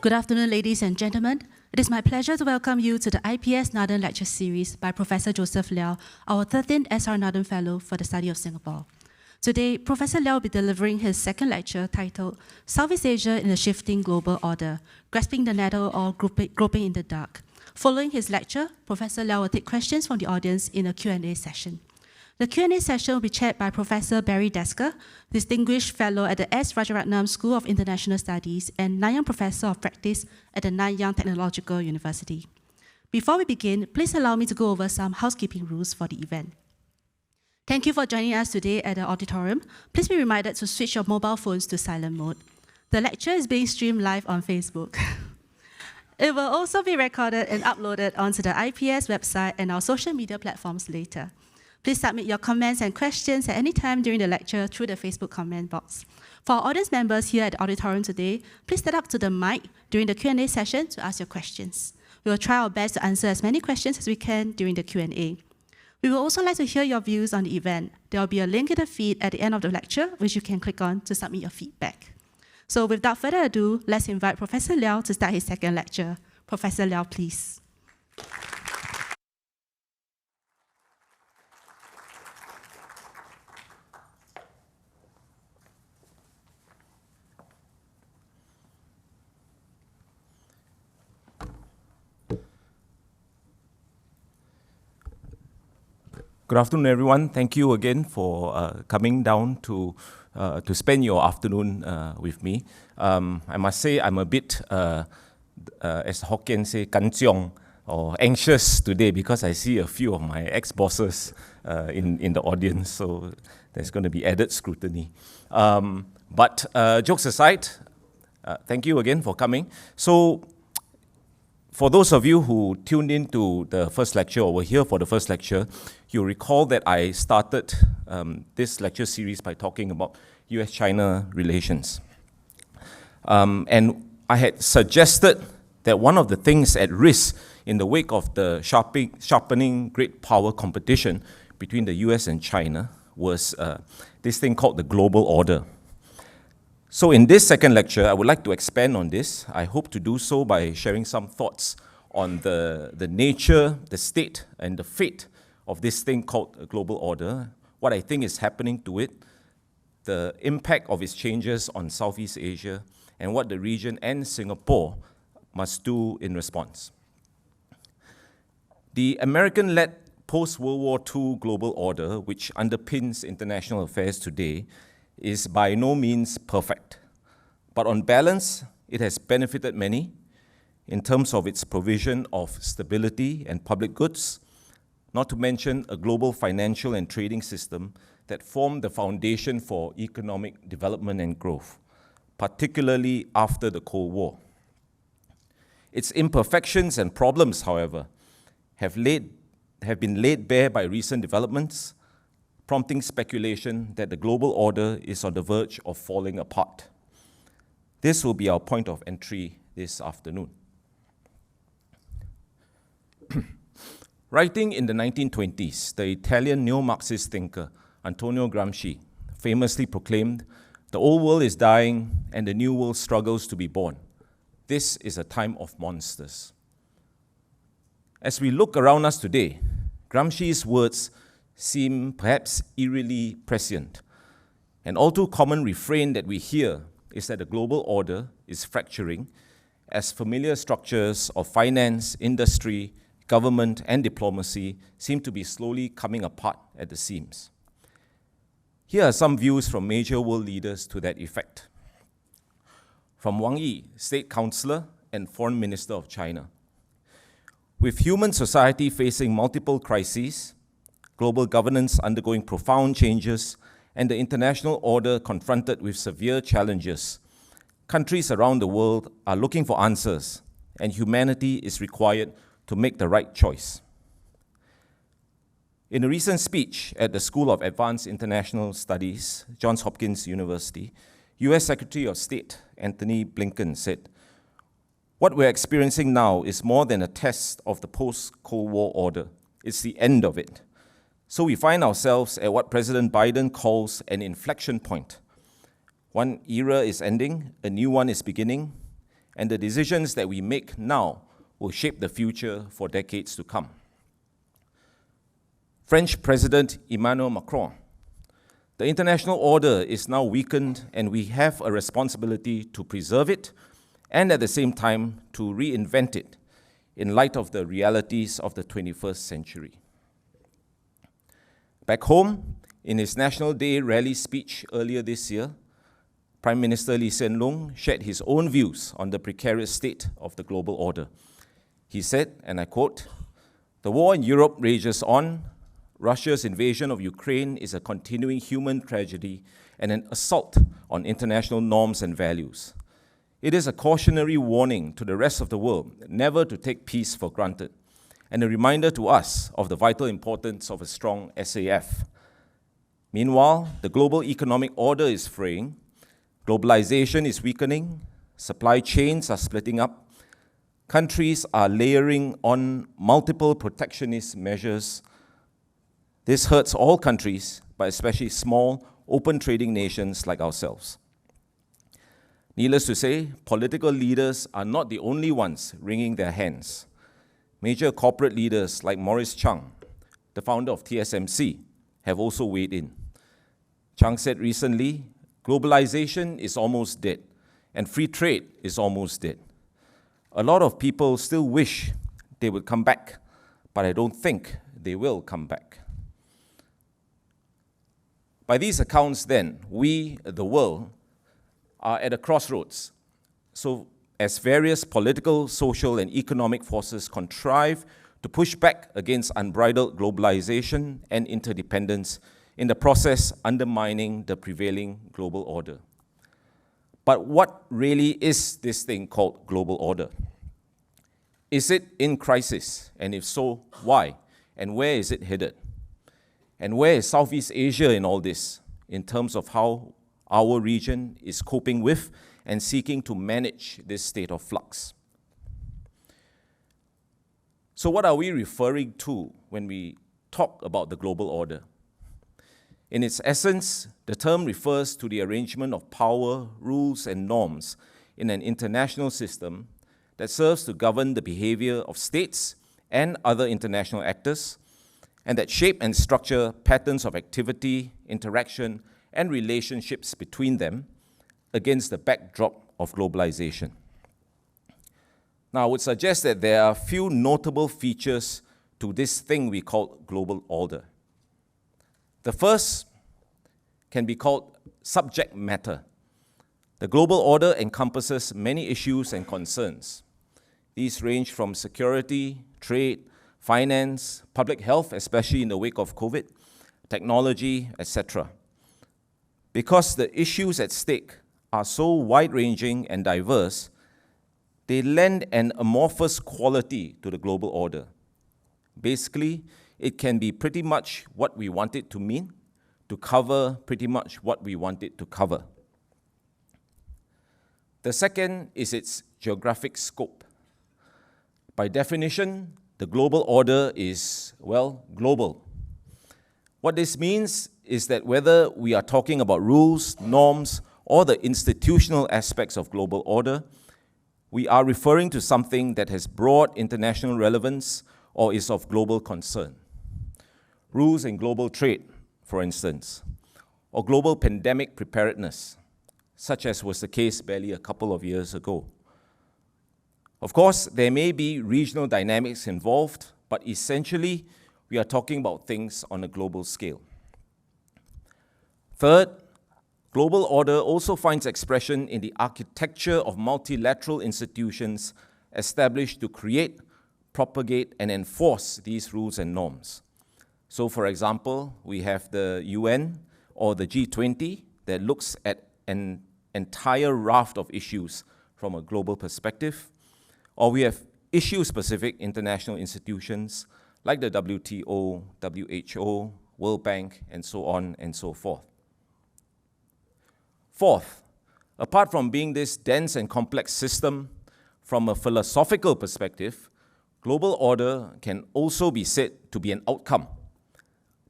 Good afternoon, ladies and gentlemen. It is my pleasure to welcome you to the IPS-Nathan Lecture Series by Professor Joseph Liow, our 13th S.R. Nathan Fellow for the Study of Singapore. Today, Professor Liow will be delivering his second lecture titled Southeast Asia in a Shifting Global Order, Grasping the Nettle or Groping in the Dark. Following his lecture, Professor Liow will take questions from the audience in a Q&A session. The Q&A session will be chaired by Professor Barry Desker, Distinguished Fellow at the S. Rajaratnam School of International Studies and Nanyang Professor of Practice at the Nanyang Technological University. Before we begin, please allow me to go over some housekeeping rules for the event. Thank you for joining us today at the auditorium. Please be reminded to switch your mobile phones to silent mode. The lecture is being streamed live on Facebook. It will also be recorded and uploaded onto the IPS website and our social media platforms later. Please submit your comments and questions at any time during the lecture through the Facebook comment box. For our audience members here at the auditorium today, please step up to the mic during the Q&A session to ask your questions. We will try our best to answer as many questions as we can during the Q&A. We would also like to hear your views on the event. There will be a link in the feed at the end of the lecture, which you can click on to submit your feedback. So without further ado, let's invite Professor Liow to start his second lecture. Professor Liow, please. Good afternoon, everyone. Thank you again for coming down to spend your afternoon with me. I must say I'm a bit, as Hokkien say, kancheong, or anxious today because I see a few of my ex-bosses in the audience, so there's going to be added scrutiny. But jokes aside, thank you again for coming. So, for those of you who tuned in to the first lecture or were here for the first lecture, you'll recall that I started this lecture series by talking about US-China relations. And I had suggested that one of the things at risk in the wake of the sharpening great power competition between the US and China was this thing called the global order. So in this second lecture, I would like to expand on this. I hope to do so by sharing some thoughts on the nature, the state, and the fate of this thing called a global order, what I think is happening to it, the impact of its changes on Southeast Asia, and what the region and Singapore must do in response. The American-led post-World War II global order, which underpins international affairs today, is by no means perfect. But on balance, it has benefited many in terms of its provision of stability and public goods, not to mention a global financial and trading system that formed the foundation for economic development and growth, particularly after the Cold War. Its imperfections and problems, however, have been laid bare by recent developments, prompting speculation that the global order is on the verge of falling apart. This will be our point of entry this afternoon. Writing in the 1920s, the Italian neo-Marxist thinker Antonio Gramsci famously proclaimed, "The old world is dying and the new world struggles to be born. This is a time of monsters." As we look around us today, Gramsci's words seem perhaps eerily prescient. An all too common refrain that we hear is that the global order is fracturing as familiar structures of finance, industry, government, and diplomacy seem to be slowly coming apart at the seams. Here are some views from major world leaders to that effect. From Wang Yi, State Councillor and Foreign Minister of China. With human society facing multiple crises, global governance undergoing profound changes, and the international order confronted with severe challenges, countries around the world are looking for answers, and humanity is required to make the right choice. In a recent speech at the School of Advanced International Studies, Johns Hopkins University, US Secretary of State Antony Blinken said, "What we're experiencing now is more than a test of the post-Cold War order. It's the end of it. So we find ourselves at what President Biden calls an inflection point. One era is ending, a new one is beginning, and the decisions that we make now will shape the future for decades to come. French President Emmanuel Macron: the international order is now weakened, and we have a responsibility to preserve it and at the same time to reinvent it in light of the realities of the 21st century. Back home, in his National Day rally speech earlier this year, Prime Minister Lee Hsien Loong shared his own views on the precarious state of the global order. He said, and I quote, "The war in Europe rages on. Russia's invasion of Ukraine is a continuing human tragedy and an assault on international norms and values. It is a cautionary warning to the rest of the world never to take peace for granted, and a reminder to us of the vital importance of a strong SAF. Meanwhile, the global economic order is fraying, globalization is weakening, supply chains are splitting up, countries are layering on multiple protectionist measures. This hurts all countries, but especially small, open trading nations like ourselves." Needless to say, political leaders are not the only ones wringing their hands. Major corporate leaders like Maurice Chung, the founder of TSMC, have also weighed in. Chung said recently, "Globalization is almost dead, and free trade is almost dead. A lot of people still wish they would come back, but I don't think they will come back." By these accounts then, we, the world, are at a crossroads. So as various political, social, and economic forces contrive to push back against unbridled globalization and interdependence, in the process undermining the prevailing global order. But what really is this thing called global order? Is it in crisis? And if so, why? And where is it headed? And where is Southeast Asia in all this, in terms of how our region is coping with and seeking to manage this state of flux? So what are we referring to when we talk about the global order? In its essence, the term refers to the arrangement of power, rules, and norms in an international system that serves to govern the behavior of states and other international actors, and that shape and structure patterns of activity, interaction, and relationships between them against the backdrop of globalization. Now, I would suggest that there are a few notable features to this thing we call global order. The first can be called subject matter. The global order encompasses many issues and concerns. These range from security, trade, finance, public health, especially in the wake of COVID, technology, etc. Because the issues at stake are so wide-ranging and diverse, they lend an amorphous quality to the global order. Basically, it can be pretty much what we want it to mean, to cover pretty much what we want it to cover. The second is its geographic scope. By definition, the global order is, well, global. What this means is that whether we are talking about rules, norms, or the institutional aspects of global order, we are referring to something that has broad international relevance or is of global concern. Rules in global trade, for instance, or global pandemic preparedness, such as was the case barely a couple of years ago. Of course, there may be regional dynamics involved, but essentially, we are talking about things on a global scale. Third, global order also finds expression in the architecture of multilateral institutions established to create, propagate, and enforce these rules and norms. So, for example, we have the UN or the G20 that looks at an entire raft of issues from a global perspective, or we have issue-specific international institutions like the WTO, WHO, World Bank, and so on and so forth. Fourth, apart from being this dense and complex system, from a philosophical perspective, global order can also be said to be an outcome.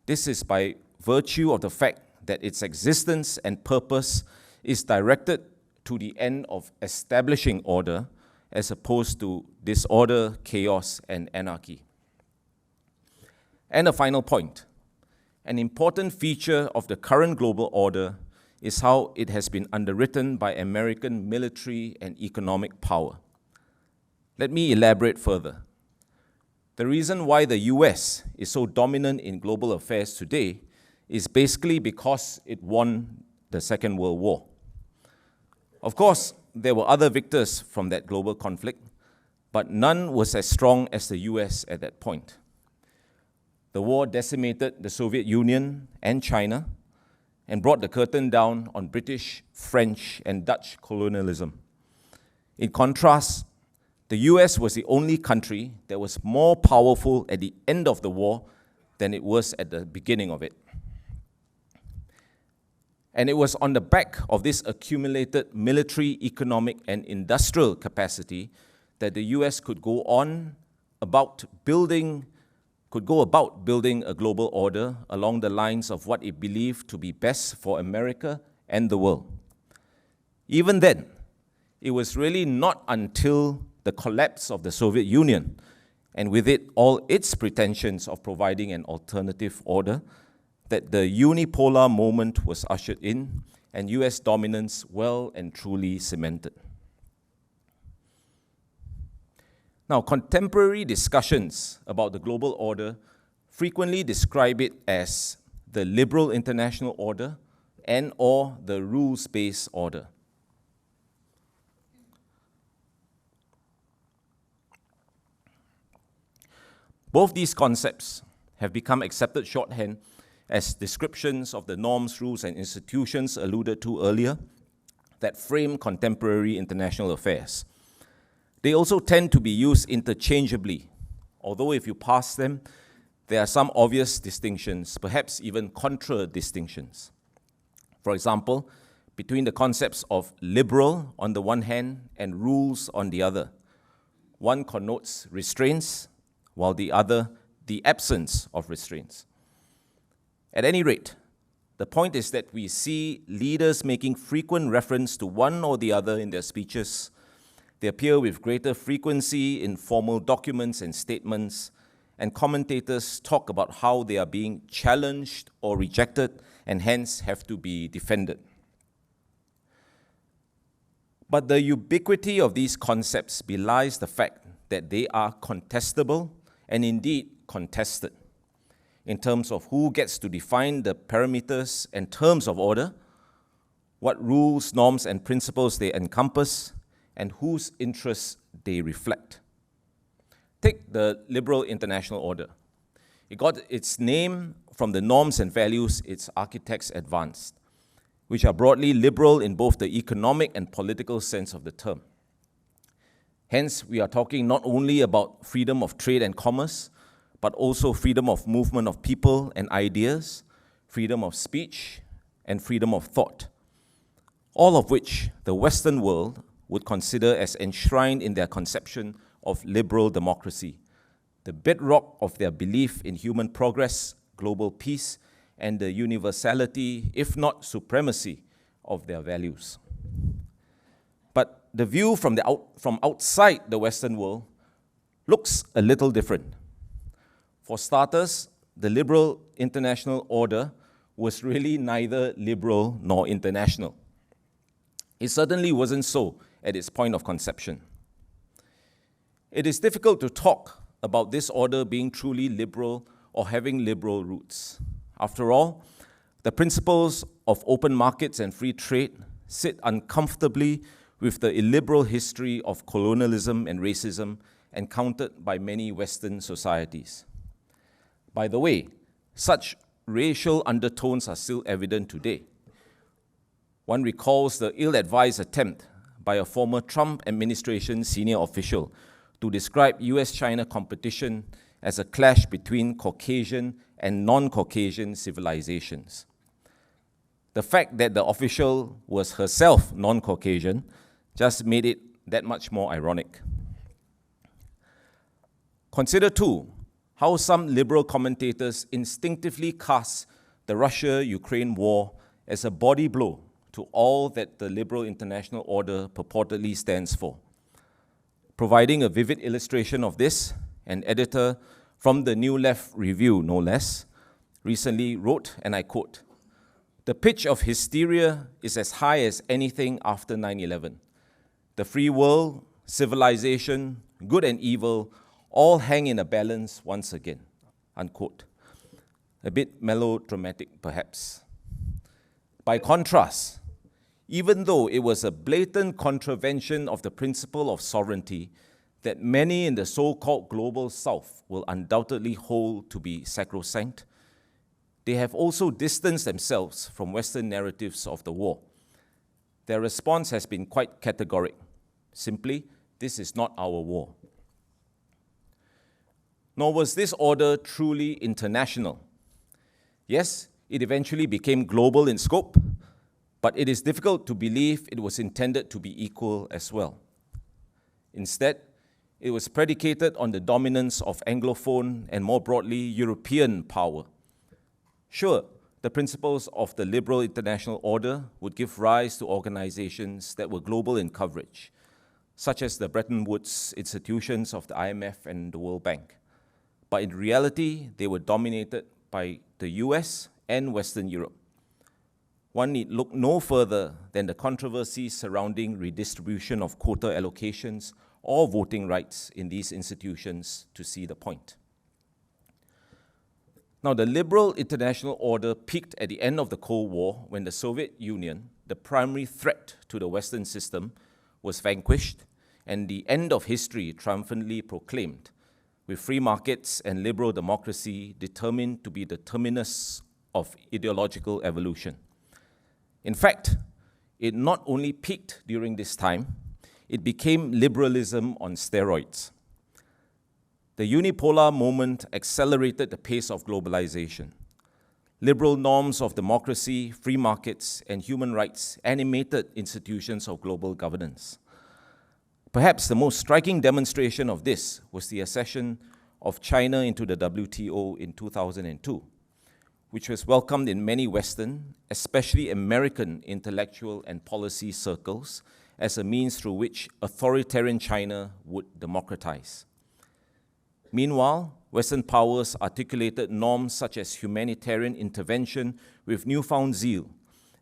This is by virtue of the fact that its existence and purpose is directed to the end of establishing order as opposed to disorder, chaos, and anarchy. And a final point. An important feature of the current global order is how it has been underwritten by American military and economic power. Let me elaborate further. The reason why the US is so dominant in global affairs today is basically because it won the Second World War. Of course, there were other victors from that global conflict, but none was as strong as the US at that point. The war decimated the Soviet Union and China and brought the curtain down on British, French, and Dutch colonialism. In contrast, the US was the only country that was more powerful at the end of the war than it was at the beginning of it. And it was on the back of this accumulated military, economic, and industrial capacity that the US could go about building a global order along the lines of what it believed to be best for America and the world. Even then, it was really not until the collapse of the Soviet Union, and with it all its pretensions of providing an alternative order, that the unipolar moment was ushered in and US dominance well and truly cemented. Now, contemporary discussions about the global order frequently describe it as the liberal international order and/or the rules-based order. Both these concepts have become accepted shorthand as descriptions of the norms, rules, and institutions alluded to earlier that frame contemporary international affairs. They also tend to be used interchangeably, although if you parse them, there are some obvious distinctions, perhaps even contra-distinctions. For example, between the concepts of liberal on the one hand and rules on the other. One connotes restraints, while the other, the absence of restraints. At any rate, the point is that we see leaders making frequent reference to one or the other in their speeches. They appear with greater frequency in formal documents and statements, and commentators talk about how they are being challenged or rejected and hence have to be defended. But the ubiquity of these concepts belies the fact that they are contestable and indeed contested in terms of who gets to define the parameters and terms of order, what rules, norms, and principles they encompass, and whose interests they reflect. Take the liberal international order. It got its name from the norms and values its architects advanced, which are broadly liberal in both the economic and political sense of the term. Hence, we are talking not only about freedom of trade and commerce, but also freedom of movement of people and ideas, freedom of speech, and freedom of thought, all of which the Western world would consider as enshrined in their conception of liberal democracy, the bedrock of their belief in human progress, global peace, and the universality, if not supremacy, of their values. But the view from outside the Western world looks a little different. For starters, the liberal international order was really neither liberal nor international. It certainly wasn't so at its point of conception. It is difficult to talk about this order being truly liberal or having liberal roots. After all, the principles of open markets and free trade sit uncomfortably with the illiberal history of colonialism and racism encountered by many Western societies. By the way, such racial undertones are still evident today. One recalls the ill-advised attempt by a former Trump administration senior official to describe US-China competition as a clash between Caucasian and non-Caucasian civilizations. The fact that the official was herself non-Caucasian just made it that much more ironic. Consider, too, how some liberal commentators instinctively cast the Russia-Ukraine war as a body blow to all that the liberal international order purportedly stands for. Providing a vivid illustration of this, an editor from the New Left Review, no less, recently wrote, and I quote, "The pitch of hysteria is as high as anything after 9/11. The free world, civilization, good and evil, all hang in a balance once again," unquote. A bit melodramatic, perhaps. By contrast, even though it was a blatant contravention of the principle of sovereignty that many in the so-called global south will undoubtedly hold to be sacrosanct, they have also distanced themselves from Western narratives of the war. Their response has been quite categoric. Simply, this is not our war. Nor was this order truly international. Yes, it eventually became global in scope, but it is difficult to believe it was intended to be equal as well. Instead, it was predicated on the dominance of Anglophone and more broadly European power. Sure, the principles of the liberal international order would give rise to organizations that were global in coverage, such as the Bretton Woods institutions of the IMF and the World Bank. But in reality, they were dominated by the US and Western Europe. One need look no further than the controversies surrounding redistribution of quota allocations or voting rights in these institutions to see the point. Now, the liberal international order peaked at the end of the Cold War when the Soviet Union, the primary threat to the Western system, was vanquished and the end of history triumphantly proclaimed, with free markets and liberal democracy determined to be the terminus of ideological evolution. In fact, it not only peaked during this time, it became liberalism on steroids. The unipolar moment accelerated the pace of globalization. Liberal norms of democracy, free markets, and human rights animated institutions of global governance. Perhaps the most striking demonstration of this was the accession of China into the WTO in 2002, which was welcomed in many Western, especially American intellectual and policy circles as a means through which authoritarian China would democratize. Meanwhile, Western powers articulated norms such as humanitarian intervention with newfound zeal,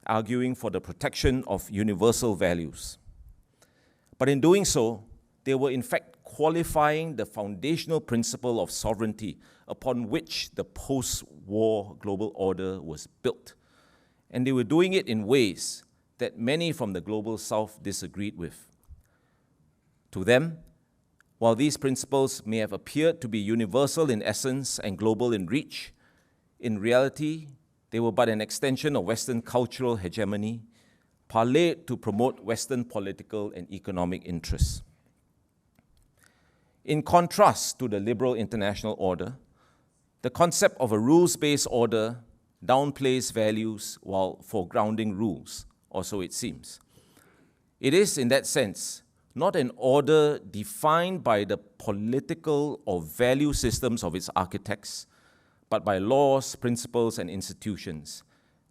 arguing for the protection of universal values. But in doing so, they were in fact qualifying the foundational principle of sovereignty upon which the post-war global order was built. And they were doing it in ways that many from the global south disagreed with. To them, while these principles may have appeared to be universal in essence and global in reach, in reality, they were but an extension of Western cultural hegemony, parlayed to promote Western political and economic interests. In contrast to the liberal international order, the concept of a rules-based order downplays values while foregrounding rules, or so it seems. It is, in that sense, not an order defined by the political or value systems of its architects, but by laws, principles, and institutions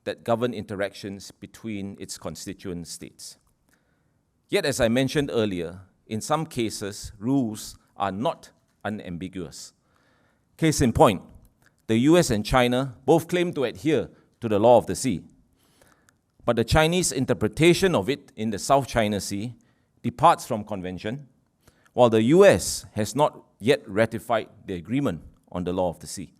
that govern interactions between its constituent states. Yet, as I mentioned earlier, in some cases, rules are not unambiguous. Case in point, the US and China both claim to adhere to the law of the sea. But the Chinese interpretation of it in the South China Sea departs from convention, while the US has not yet ratified the agreement on the law of the sea.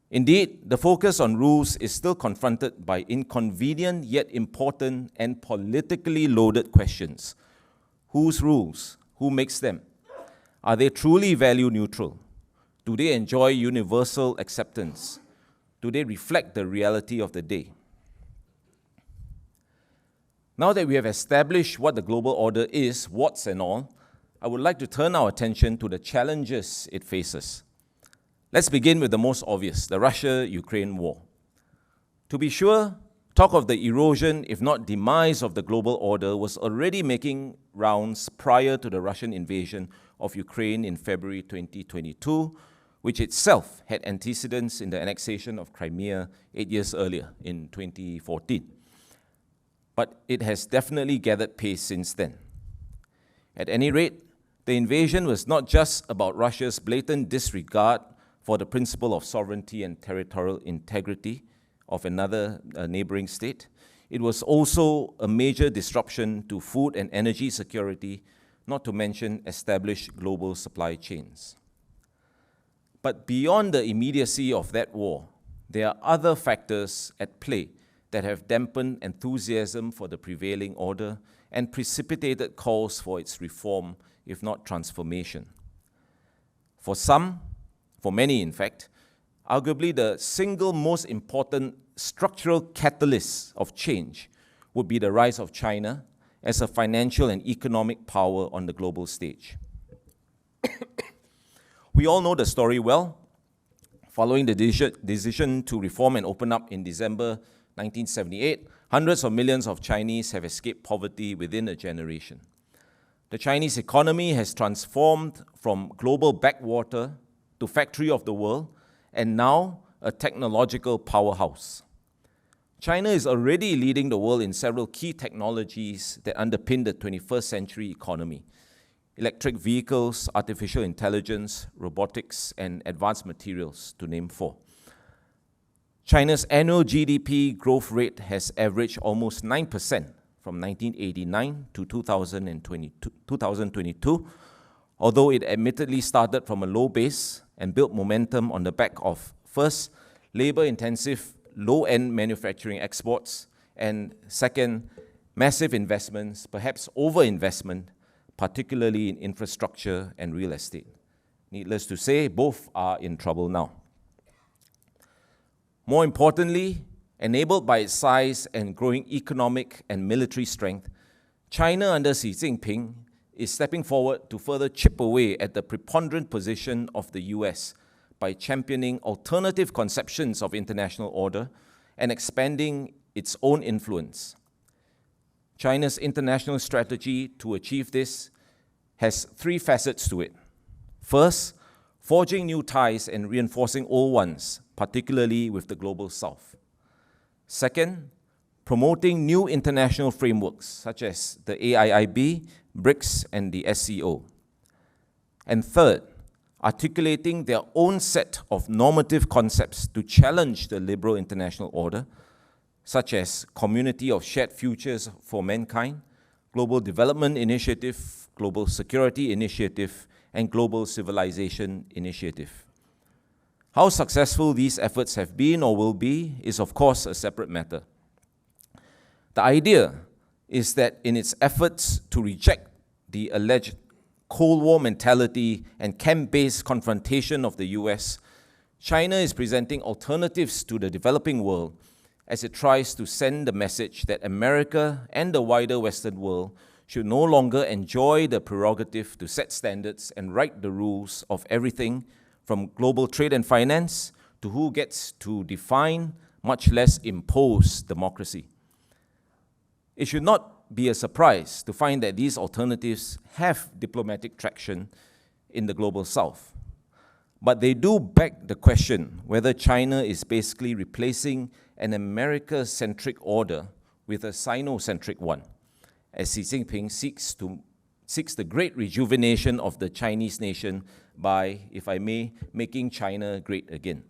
Indeed, the focus on rules is still confronted by inconvenient yet important and politically loaded questions. Whose rules? Who makes them? Are they truly value neutral? Do they enjoy universal acceptance? Do they reflect the reality of the day? Now that we have established what the global order is, warts and all, I would like to turn our attention to the challenges it faces. Let's begin with the most obvious, the Russia-Ukraine war. To be sure, talk of the erosion, if not demise, of the global order was already making rounds prior to the Russian invasion of Ukraine in February 2022, which itself had antecedents in the annexation of Crimea 8 years earlier in 2014. But it has definitely gathered pace since then. At any rate, the invasion was not just about Russia's blatant disregard for the principle of sovereignty and territorial integrity of another neighboring state. It was also a major disruption to food and energy security, not to mention established global supply chains. But beyond the immediacy of that war, there are other factors at play that have dampened enthusiasm for the prevailing order and precipitated calls for its reform, if not transformation. For some, for many in fact, arguably the single most important structural catalyst of change would be the rise of China as a financial and economic power on the global stage. We all know the story well. Following the decision to reform and open up in December 1978, hundreds of millions of Chinese have escaped poverty within a generation. The Chinese economy has transformed from global backwater to factory of the world, and now a technological powerhouse. China is already leading the world in several key technologies that underpin the 21st century economy: electric vehicles, artificial intelligence, robotics, and advanced materials, to name four. China's annual GDP growth rate has averaged almost 9% from 1989 to 2022, although it admittedly started from a low base and built momentum on the back of, first, labor-intensive, low-end manufacturing exports, and second, massive investments, perhaps over-investment, particularly in infrastructure and real estate. Needless to say, both are in trouble now. More importantly, enabled by its size and growing economic and military strength, China under Xi Jinping is stepping forward to further chip away at the preponderant position of the US by championing alternative conceptions of international order and expanding its own influence. China's international strategy to achieve this has three facets to it. First, forging new ties and reinforcing old ones, particularly with the global South. Second, promoting new international frameworks such as the AIIB, BRICS, and the SCO. And third, articulating their own set of normative concepts to challenge the liberal international order, such as Community of Shared Futures for Mankind, Global Development Initiative, Global Security Initiative, and Global Civilization Initiative. How successful these efforts have been or will be is, of course, a separate matter. The idea is that in its efforts to reject the alleged Cold War mentality and camp-based confrontation of the US, China is presenting alternatives to the developing world as it tries to send the message that America and the wider Western world should no longer enjoy the prerogative to set standards and write the rules of everything from global trade and finance to who gets to define, much less impose, democracy. It should not be a surprise to find that these alternatives have diplomatic traction in the global South. But they do beg the question whether China is basically replacing an America-centric order with a Sino-centric one, as Xi Jinping seeks the great rejuvenation of the Chinese nation by, if I may, making China great again.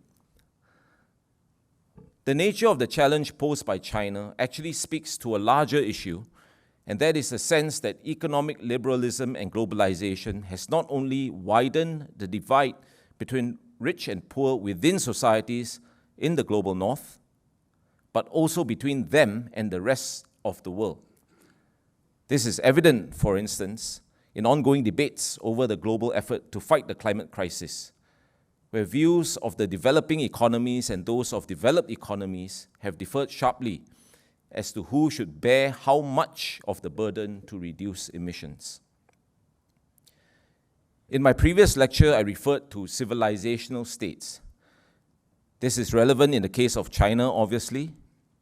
The nature of the challenge posed by China actually speaks to a larger issue, and that is the sense that economic liberalism and globalization has not only widened the divide between rich and poor within societies in the global north, but also between them and the rest of the world. This is evident, for instance, in ongoing debates over the global effort to fight the climate crisis, where views of the developing economies and those of developed economies have differed sharply as to who should bear how much of the burden to reduce emissions. In my previous lecture, I referred to civilizational states. This is relevant in the case of China, obviously,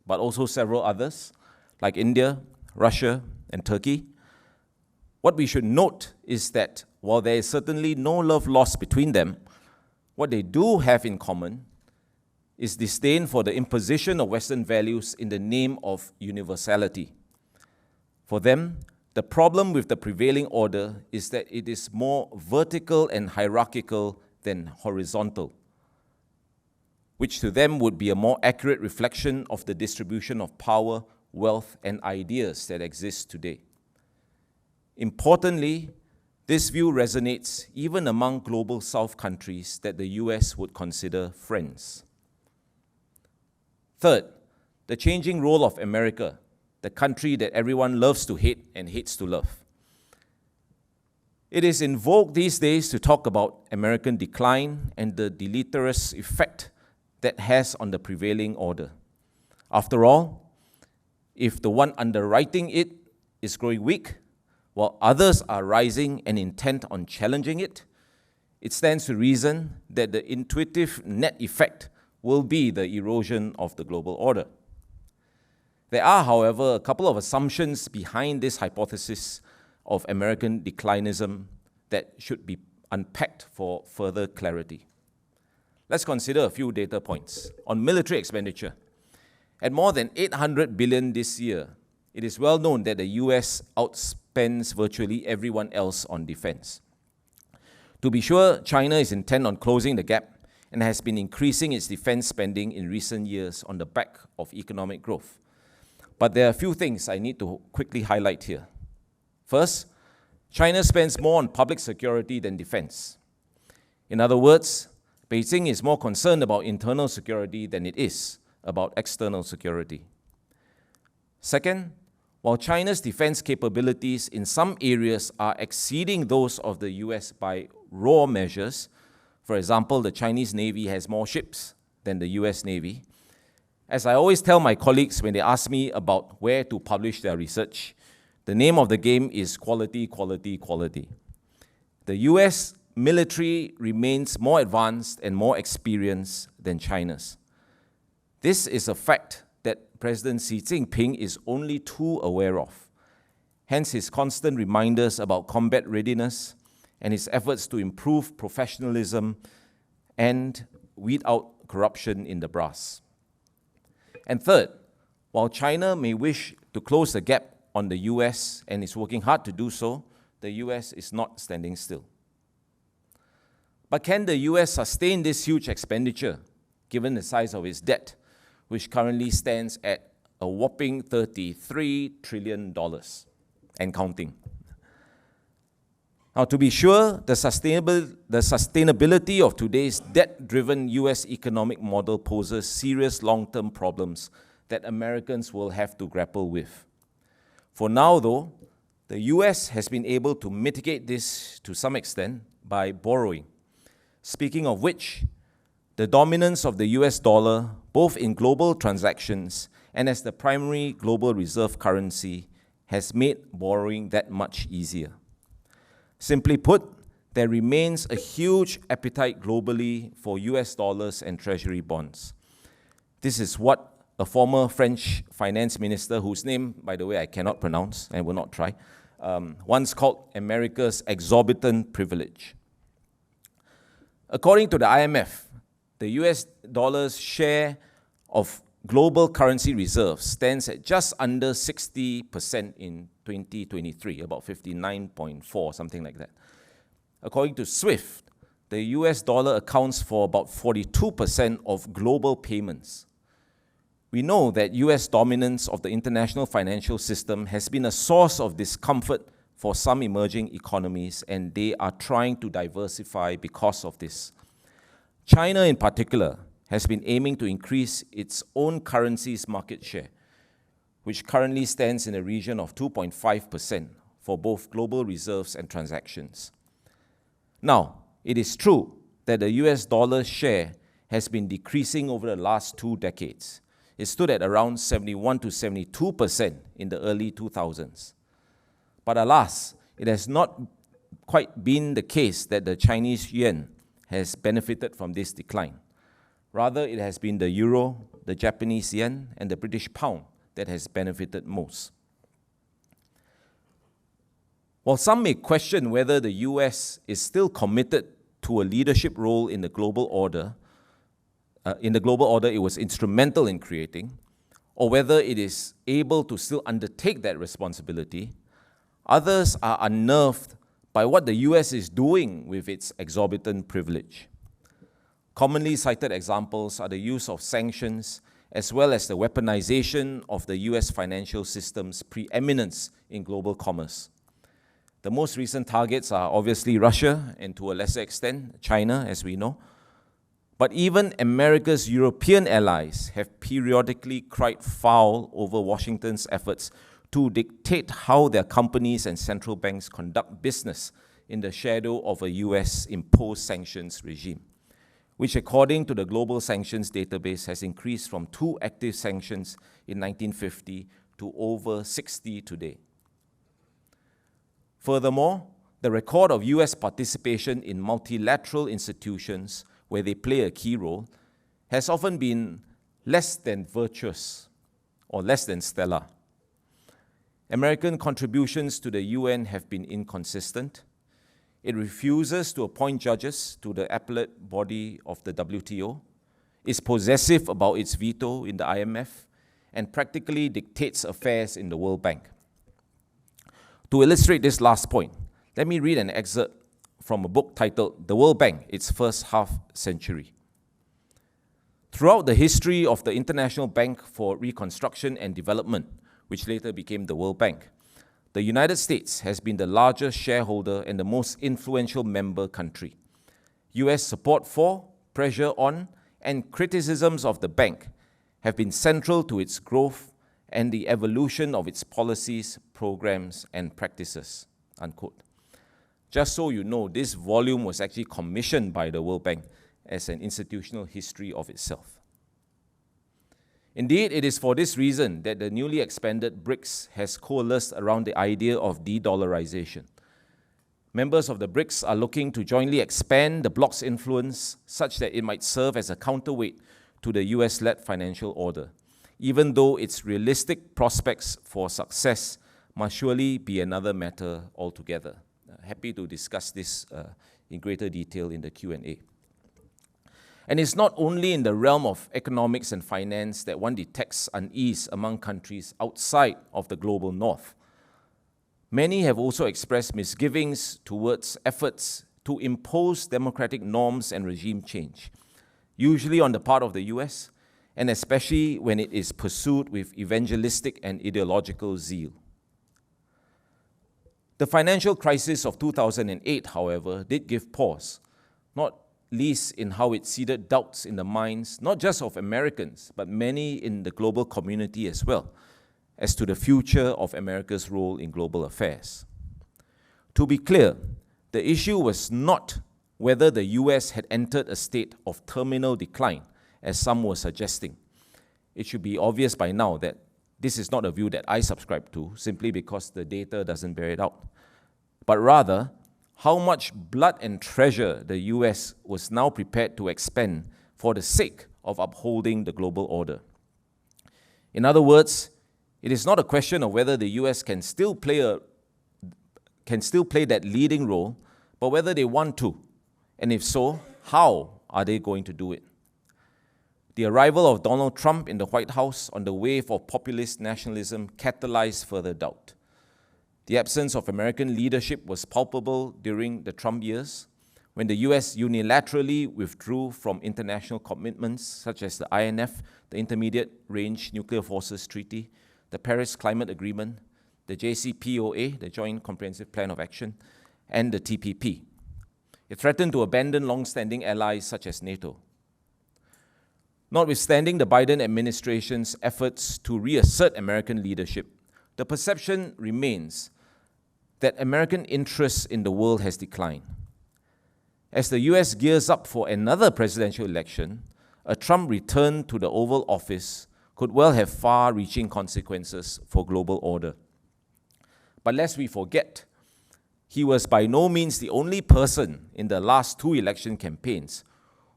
but also several others, like India, Russia, and Turkey. What we should note is that while there is certainly no love lost between them, what they do have in common is disdain for the imposition of Western values in the name of universality. For them, The problem with the prevailing order is that it is more vertical and hierarchical than horizontal, which to them would be a more accurate reflection of the distribution of power, wealth, and ideas that exist today. Importantly, this view resonates even among global South countries that the US would consider friends. Third, the changing role of America, the country that everyone loves to hate and hates to love. It is in vogue these days to talk about American decline and the deleterious effect that has on the prevailing order. After all, if the one underwriting it is growing weak, while others are rising and intent on challenging it, it stands to reason that the intuitive net effect will be the erosion of the global order. There are, however, a couple of assumptions behind this hypothesis of American declinism that should be unpacked for further clarity. Let's consider a few data points. On military expenditure, at more than $800 billion this year, it is well known that the US outspends virtually everyone else on defense. To be sure, China is intent on closing the gap and has been increasing its defense spending in recent years on the back of economic growth. But there are a few things I need to quickly highlight here. First, China spends more on public security than defense. In other words, Beijing is more concerned about internal security than it is about external security. Second, while China's defense capabilities in some areas are exceeding those of the US by raw measures, for example, the Chinese Navy has more ships than the US Navy, as I always tell my colleagues when they ask me about where to publish their research, the name of the game is quality, quality, quality. The US military remains more advanced and more experienced than China's. This is a fact that President Xi Jinping is only too aware of. Hence his constant reminders about combat readiness and his efforts to improve professionalism and weed out corruption in the brass. And third, while China may wish to close the gap on the US and is working hard to do so, the US is not standing still. But can the US sustain this huge expenditure, given the size of its debt, which currently stands at a whopping $33 trillion and counting? Now, to be sure, the sustainability of today's debt-driven US economic model poses serious long-term problems that Americans will have to grapple with. For now, though, the US has been able to mitigate this to some extent by borrowing. Speaking of which, the dominance of the US dollar, both in global transactions and as the primary global reserve currency, has made borrowing that much easier. Simply put, there remains a huge appetite globally for US dollars and treasury bonds. This is what a former French finance minister, whose name, by the way, I cannot pronounce and will not try, once called America's exorbitant privilege. According to the IMF, the US dollar's share of global currency reserves stands at just under 60% in 2023, about 59.4, something like that. According to SWIFT, the US dollar accounts for about 42% of global payments. We know that US dominance of the international financial system has been a source of discomfort for some emerging economies, and they are trying to diversify because of this. China, in particular, has been aiming to increase its own currency's market share, which currently stands in a region of 2.5% for both global reserves and transactions. Now, it is true that the US dollar share has been decreasing over the last 2 decades. It stood at around 71 to 72% in the early 2000s. But alas, it has not quite been the case that the Chinese yuan has benefited from this decline. Rather, it has been the euro, the Japanese yen, and the British pound that has benefited most. While some may question whether the US is still committed to a leadership role in the global order, it was instrumental in creating, or whether it is able to still undertake that responsibility, Others are unnerved by what the US is doing with its exorbitant privilege. Commonly cited examples are the use of sanctions as well as the weaponization of the US financial system's preeminence in global commerce. The most recent targets are obviously Russia and to a lesser extent China, as we know. But even America's European allies have periodically cried foul over Washington's efforts to dictate how their companies and central banks conduct business in the shadow of a US-imposed sanctions regime, which according to the Global Sanctions Database has increased from 2 active sanctions in 1950 to over 60 today. Furthermore, the record of US participation in multilateral institutions where they play a key role has often been less than virtuous or less than stellar. American contributions to the UN have been inconsistent. It refuses to appoint judges to the appellate body of the WTO, is possessive about its veto in the IMF, and practically dictates affairs in the World Bank. To illustrate this last point, let me read an excerpt from a book titled The World Bank, Its First Half Century. Throughout the history of the International Bank for Reconstruction and Development, which later became the World Bank, the United States has been the largest shareholder and the most influential member country. US support for, pressure on, and criticisms of the bank have been central to its growth and the evolution of its policies, programs, and practices, unquote. Just so you know, this volume was actually commissioned by the World Bank as an institutional history of itself. Indeed, it is for this reason that the newly expanded BRICS has coalesced around the idea of de-dollarization. Members of the BRICS are looking to jointly expand the bloc's influence such that it might serve as a counterweight to the US-led financial order, even though its realistic prospects for success must surely be another matter altogether. Happy to discuss this in greater detail in the Q&A. And it's not only in the realm of economics and finance that one detects unease among countries outside of the global north. Many have also expressed misgivings towards efforts to impose democratic norms and regime change, usually on the part of the US, and especially when it is pursued with evangelistic and ideological zeal. The financial crisis of 2008, however, did give pause, not least in how it seeded doubts in the minds not just of Americans, but many in the global community as well, as to the future of America's role in global affairs. To be clear, the issue was not whether the US had entered a state of terminal decline, as some were suggesting. It should be obvious by now that this is not a view that I subscribe to, simply because the data doesn't bear it out, but rather how much blood and treasure the US was now prepared to expend for the sake of upholding the global order. In other words, it is not a question of whether the US can still play that leading role, but whether they want to, and if so, how are they going to do it? The arrival of Donald Trump in the White House on the wave of populist nationalism catalyzed further doubt. The absence of American leadership was palpable during the Trump years, when the US unilaterally withdrew from international commitments such as the INF, the Intermediate Range Nuclear Forces Treaty, the Paris Climate Agreement, the JCPOA, the Joint Comprehensive Plan of Action, and the TPP. It threatened to abandon long-standing allies such as NATO. Notwithstanding the Biden administration's efforts to reassert American leadership, the perception remains that American interest in the world has declined. As the US gears up for another presidential election, a Trump return to the Oval Office could well have far-reaching consequences for global order. But lest we forget, he was by no means the only person in the last 2 election campaigns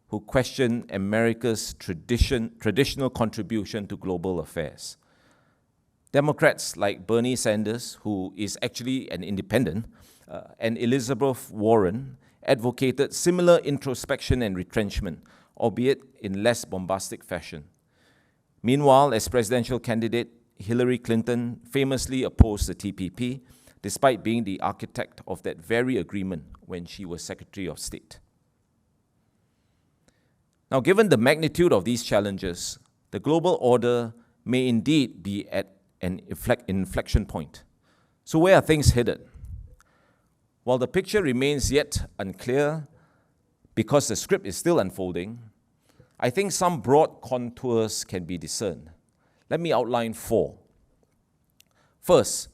who questioned America's traditional contribution to global affairs. Democrats like Bernie Sanders, who is actually an independent, and Elizabeth Warren advocated similar introspection and retrenchment, albeit in less bombastic fashion. Meanwhile, as presidential candidate, Hillary Clinton famously opposed the TPP, despite being the architect of that very agreement when she was Secretary of State. Now, given the magnitude of these challenges, the global order may indeed be at an inflection point. So where are things headed? While the picture remains yet unclear because the script is still unfolding, I think some broad contours can be discerned. Let me outline 4. First,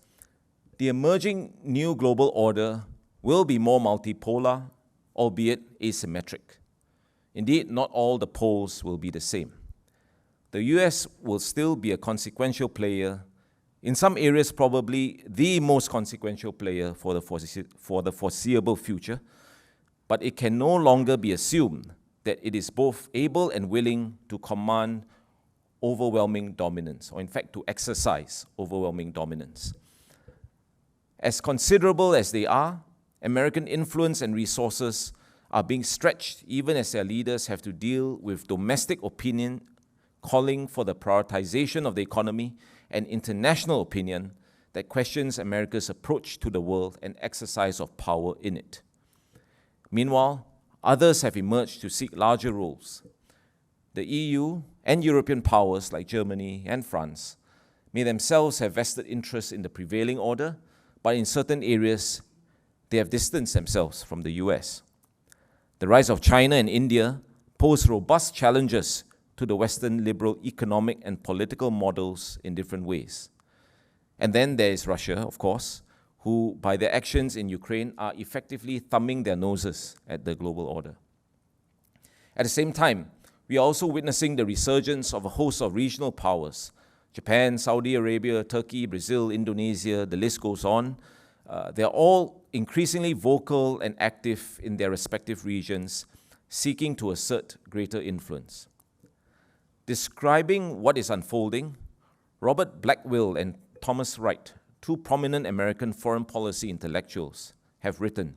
the emerging new global order will be more multipolar, albeit asymmetric. Indeed, not all the poles will be the same. The US will still be a consequential player, in some areas probably the most consequential player for the foreseeable future, but it can no longer be assumed that it is both able and willing to command overwhelming dominance, or in fact to exercise overwhelming dominance. As considerable as they are, American influence and resources are being stretched even as their leaders have to deal with domestic opinion calling for the prioritization of the economy and international opinion that questions America's approach to the world and exercise of power in it. Meanwhile, others have emerged to seek larger roles. The EU and European powers like Germany and France may themselves have vested interests in the prevailing order, but in certain areas, they have distanced themselves from the US. The rise of China and India pose robust challenges to the Western liberal economic and political models in different ways. And then there is Russia, of course, who, by their actions in Ukraine, are effectively thumbing their noses at the global order. At the same time, we are also witnessing the resurgence of a host of regional powers. Japan, Saudi Arabia, Turkey, Brazil, Indonesia, the list goes on. They're all increasingly vocal and active in their respective regions, seeking to assert greater influence. Describing what is unfolding, Robert Blackwell and Thomas Wright, 2 prominent American foreign policy intellectuals, have written,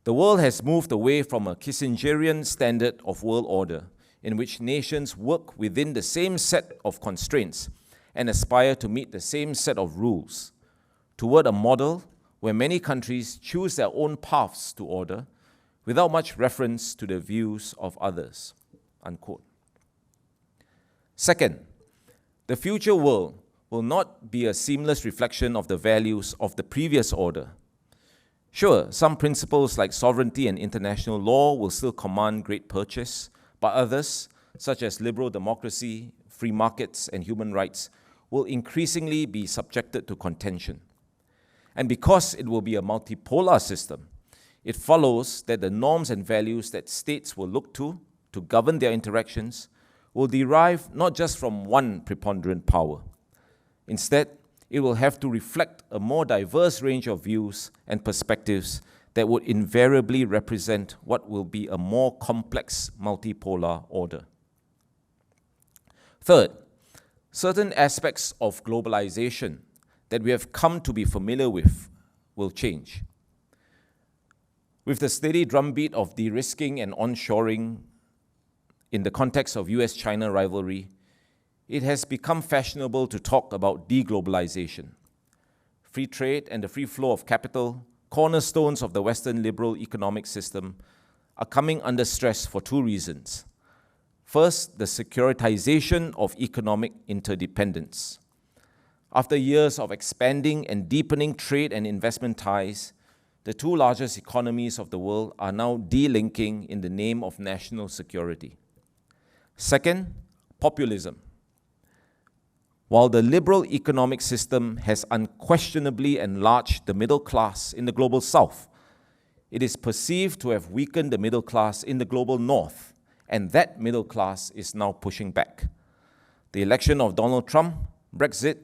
"The world has moved away from a Kissingerian standard of world order in which nations work within the same set of constraints and aspire to meet the same set of rules, toward a model where many countries choose their own paths to order without much reference to the views of others." Unquote. Second, the future world will not be a seamless reflection of the values of the previous order. Sure, some principles like sovereignty and international law will still command great purchase, but others, such as liberal democracy, free markets, and human rights, will increasingly be subjected to contention. And because it will be a multipolar system, it follows that the norms and values that states will look to govern their interactions will derive not just from one preponderant power. Instead, it will have to reflect a more diverse range of views and perspectives that would invariably represent what will be a more complex multipolar order. Third, certain aspects of globalization that we have come to be familiar with will change. With the steady drumbeat of de-risking and onshoring in the context of US-China rivalry, it has become fashionable to talk about deglobalization. Free trade and the free flow of capital, cornerstones of the Western liberal economic system, are coming under stress for 2 reasons. First, the securitization of economic interdependence. After years of expanding and deepening trade and investment ties, the 2 largest economies of the world are now delinking in the name of national security. Second, populism. While the liberal economic system has unquestionably enlarged the middle class in the global south, it is perceived to have weakened the middle class in the global north, and that middle class is now pushing back. The election of Donald Trump, Brexit,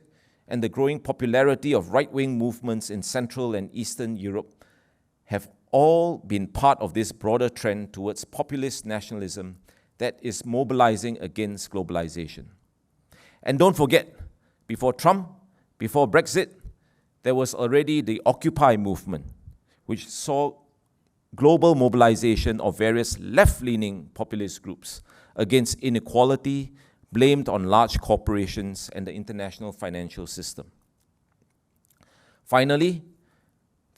and the growing popularity of right-wing movements in Central and Eastern Europe have all been part of this broader trend towards populist nationalism that is mobilizing against globalization. And don't forget, before Trump, before Brexit, there was already the Occupy movement, which saw global mobilization of various left-leaning populist groups against inequality blamed on large corporations and the international financial system. Finally,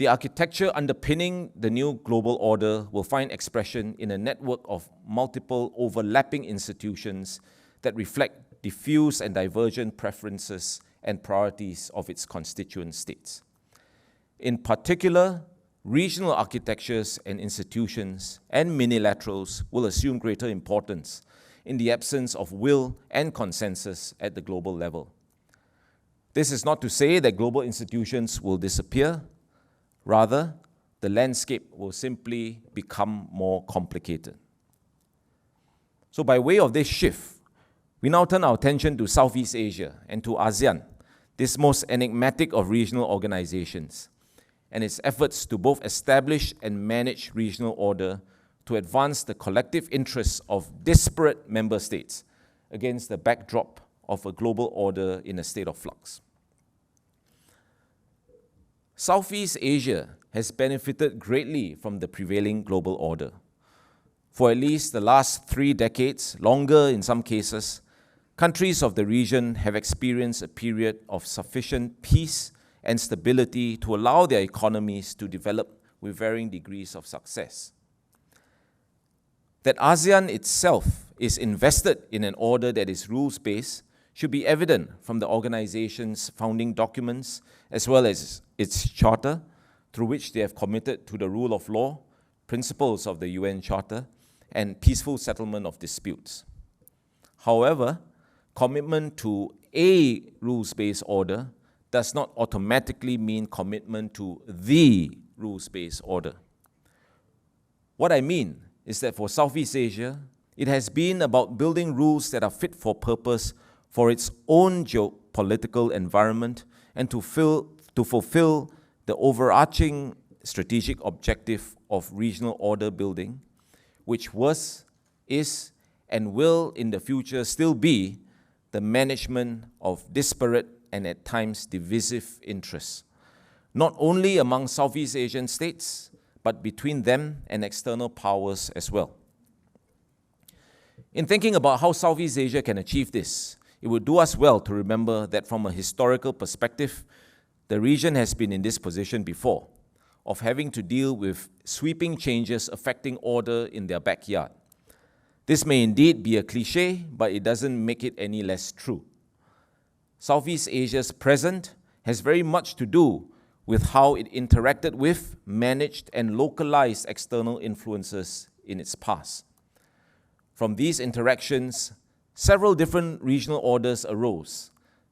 The architecture underpinning the new global order will find expression in a network of multiple overlapping institutions that reflect diffuse and divergent preferences and priorities of its constituent states. In particular, regional architectures and institutions and minilaterals will assume greater importance in the absence of will and consensus at the global level. This is not to say that global institutions will disappear. Rather, the landscape will simply become more complicated. So by way of this shift, we now turn our attention to Southeast Asia and to ASEAN, this most enigmatic of regional organizations, and its efforts to both establish and manage regional order to advance the collective interests of disparate member states against the backdrop of a global order in a state of flux. Southeast Asia has benefited greatly from the prevailing global order. For at least the last 3 decades, longer in some cases, countries of the region have experienced a period of sufficient peace and stability to allow their economies to develop with varying degrees of success. That ASEAN itself is invested in an order that is rules-based should be evident from the organization's founding documents as well as its charter, through which they have committed to the rule of law, principles of the UN Charter, and peaceful settlement of disputes. However, commitment to a rules-based order does not automatically mean commitment to the rules-based order. What I mean is that for Southeast Asia, it has been about building rules that are fit for purpose for its own geopolitical environment and to fulfill the overarching strategic objective of regional order building, which was, is, and will in the future still be the management of disparate and at times divisive interests, not only among Southeast Asian states, but between them and external powers as well. In thinking about how Southeast Asia can achieve this, it would do us well to remember that from a historical perspective, the region has been in this position before, of having to deal with sweeping changes affecting order in their backyard. This may indeed be a cliche, but it doesn't make it any less true. Southeast Asia's present has very much to do with how it interacted with, managed, and localized external influences in its past. From these interactions, several different regional orders arose: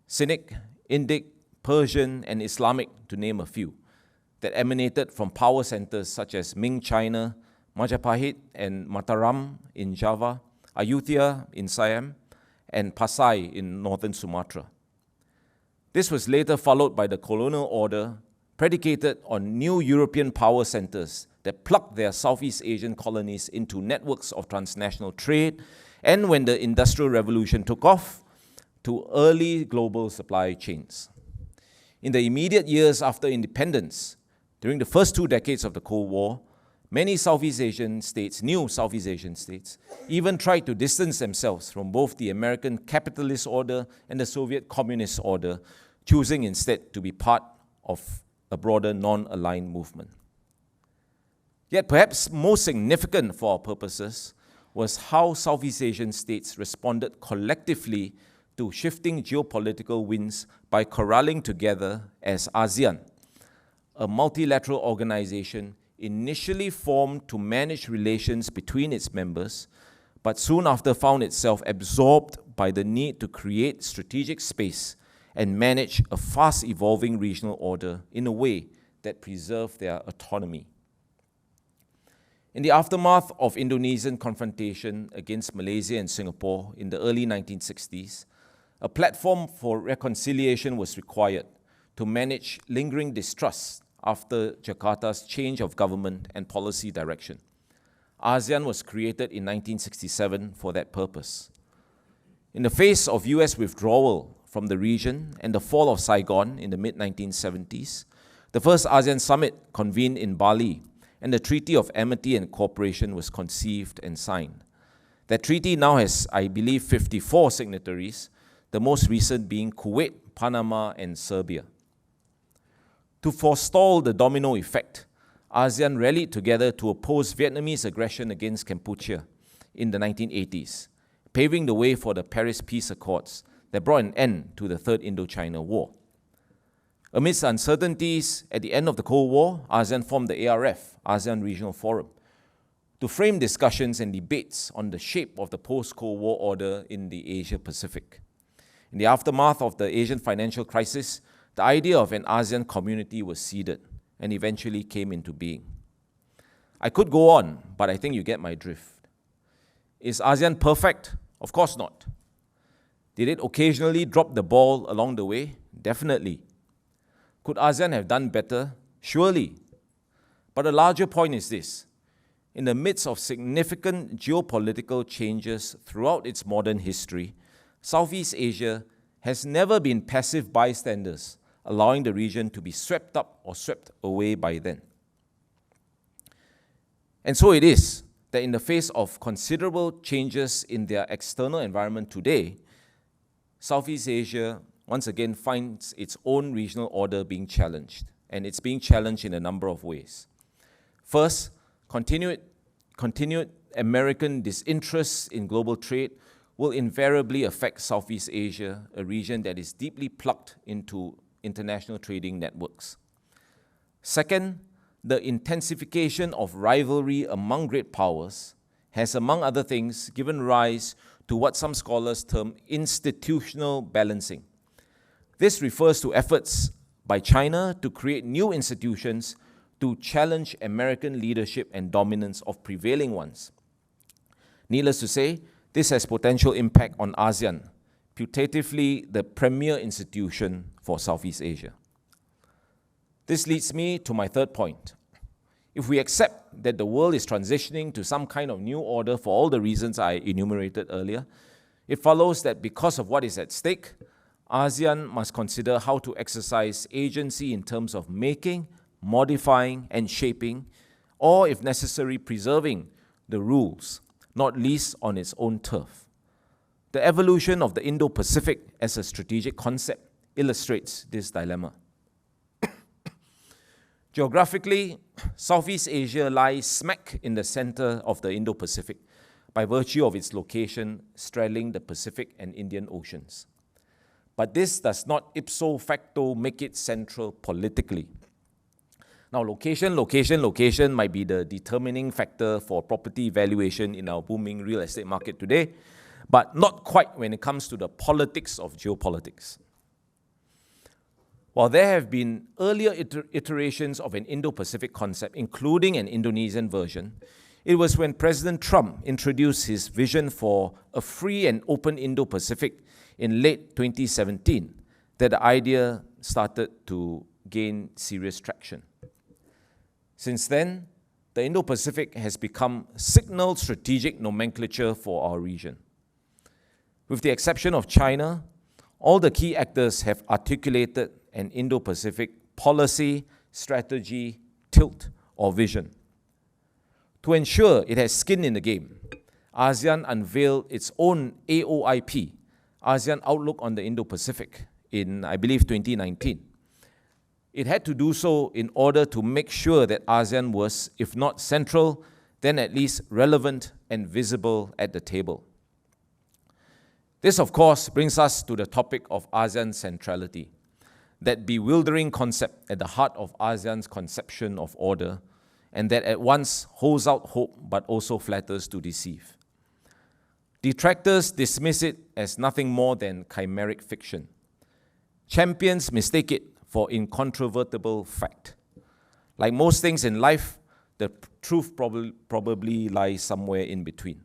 Sinic, Indic, Persian, and Islamic, to name a few, that emanated from power centers such as Ming China, Majapahit and Mataram in Java, Ayutthaya in Siam, and Pasai in northern Sumatra. This was later followed by the colonial order, predicated on new European power centers that plugged their Southeast Asian colonies into networks of transnational trade, and when the Industrial Revolution took off, to early global supply chains. In the immediate years after independence, during the first 2 decades of the Cold War, many Southeast Asian states, new Southeast Asian states, even tried to distance themselves from both the American capitalist order and the Soviet communist order, choosing instead to be part of a broader non-aligned movement. Yet perhaps most significant for our purposes was how Southeast Asian states responded collectively to shifting geopolitical winds by corralling together as ASEAN, a multilateral organization initially formed to manage relations between its members, but soon after found itself absorbed by the need to create strategic space and manage a fast-evolving regional order in a way that preserved their autonomy. In the aftermath of Indonesian confrontation against Malaysia and Singapore in the early 1960s, a platform for reconciliation was required to manage lingering distrust after Jakarta's change of government and policy direction. ASEAN was created in 1967 for that purpose. In the face of US withdrawal from the region and the fall of Saigon in the mid-1970s, the first ASEAN summit convened in Bali, and the Treaty of Amity and Cooperation was conceived and signed. That treaty now has, I believe, 54 signatories, the most recent being Kuwait, Panama, and Serbia. To forestall the domino effect, ASEAN rallied together to oppose Vietnamese aggression against Cambodia in the 1980s, paving the way for the Paris Peace Accords that brought an end to the Third Indochina War. Amidst uncertainties at the end of the Cold War, ASEAN formed the ARF, ASEAN Regional Forum, to frame discussions and debates on the shape of the post-Cold War order in the Asia-Pacific. In the aftermath of the Asian financial crisis, the idea of an ASEAN community was seeded and eventually came into being. I could go on, but I think you get my drift. Is ASEAN perfect? Of course not. Did it occasionally drop the ball along the way? Definitely. Could ASEAN have done better? Surely. But a larger point is this. In the midst of significant geopolitical changes throughout its modern history, Southeast Asia has never been passive bystanders, allowing the region to be swept up or swept away by then. And so it is that in the face of considerable changes in their external environment today, Southeast Asia once again finds its own regional order being challenged, and it's being challenged in a number of ways. First, continued American disinterest in global trade will invariably affect Southeast Asia, a region that is deeply plugged into international trading networks. Second, the intensification of rivalry among great powers has, among other things, given rise to what some scholars term institutional balancing. This refers to efforts by China to create new institutions to challenge American leadership and dominance of prevailing ones. Needless to say, this has potential impact on ASEAN, putatively the premier institution for Southeast Asia. This leads me to my third point. If we accept that the world is transitioning to some kind of new order for all the reasons I enumerated earlier, it follows that because of what is at stake, ASEAN must consider how to exercise agency in terms of making, modifying, and shaping, or if necessary, preserving the rules, not least on its own turf. The evolution of the Indo-Pacific as a strategic concept illustrates this dilemma. Geographically, Southeast Asia lies smack in the center of the Indo-Pacific by virtue of its location straddling the Pacific and Indian Oceans. But this does not ipso facto make it central politically. Now, location might be the determining factor for property valuation in our booming real estate market today, but not quite when it comes to the politics of geopolitics. While there have been earlier iterations of an Indo-Pacific concept, including an Indonesian version, it was when President Trump introduced his vision for a free and open Indo-Pacific in late 2017 that the idea started to gain serious traction. Since then, the Indo-Pacific has become signal strategic nomenclature for our region. With the exception of China, all the key actors have articulated an Indo-Pacific policy, strategy, tilt, or vision. To ensure it has skin in the game, ASEAN unveiled its own AOIP, ASEAN Outlook on the Indo-Pacific, in, I believe, 2019. It had to do so in order to make sure that ASEAN was, if not central, then at least relevant and visible at the table. This, of course, brings us to the topic of ASEAN centrality, that bewildering concept at the heart of ASEAN's conception of order, and that at once holds out hope but also flatters to deceive. Detractors dismiss it as nothing more than chimeric fiction. Champions mistake it for incontrovertible fact. Like most things in life, the truth probably lies somewhere in between.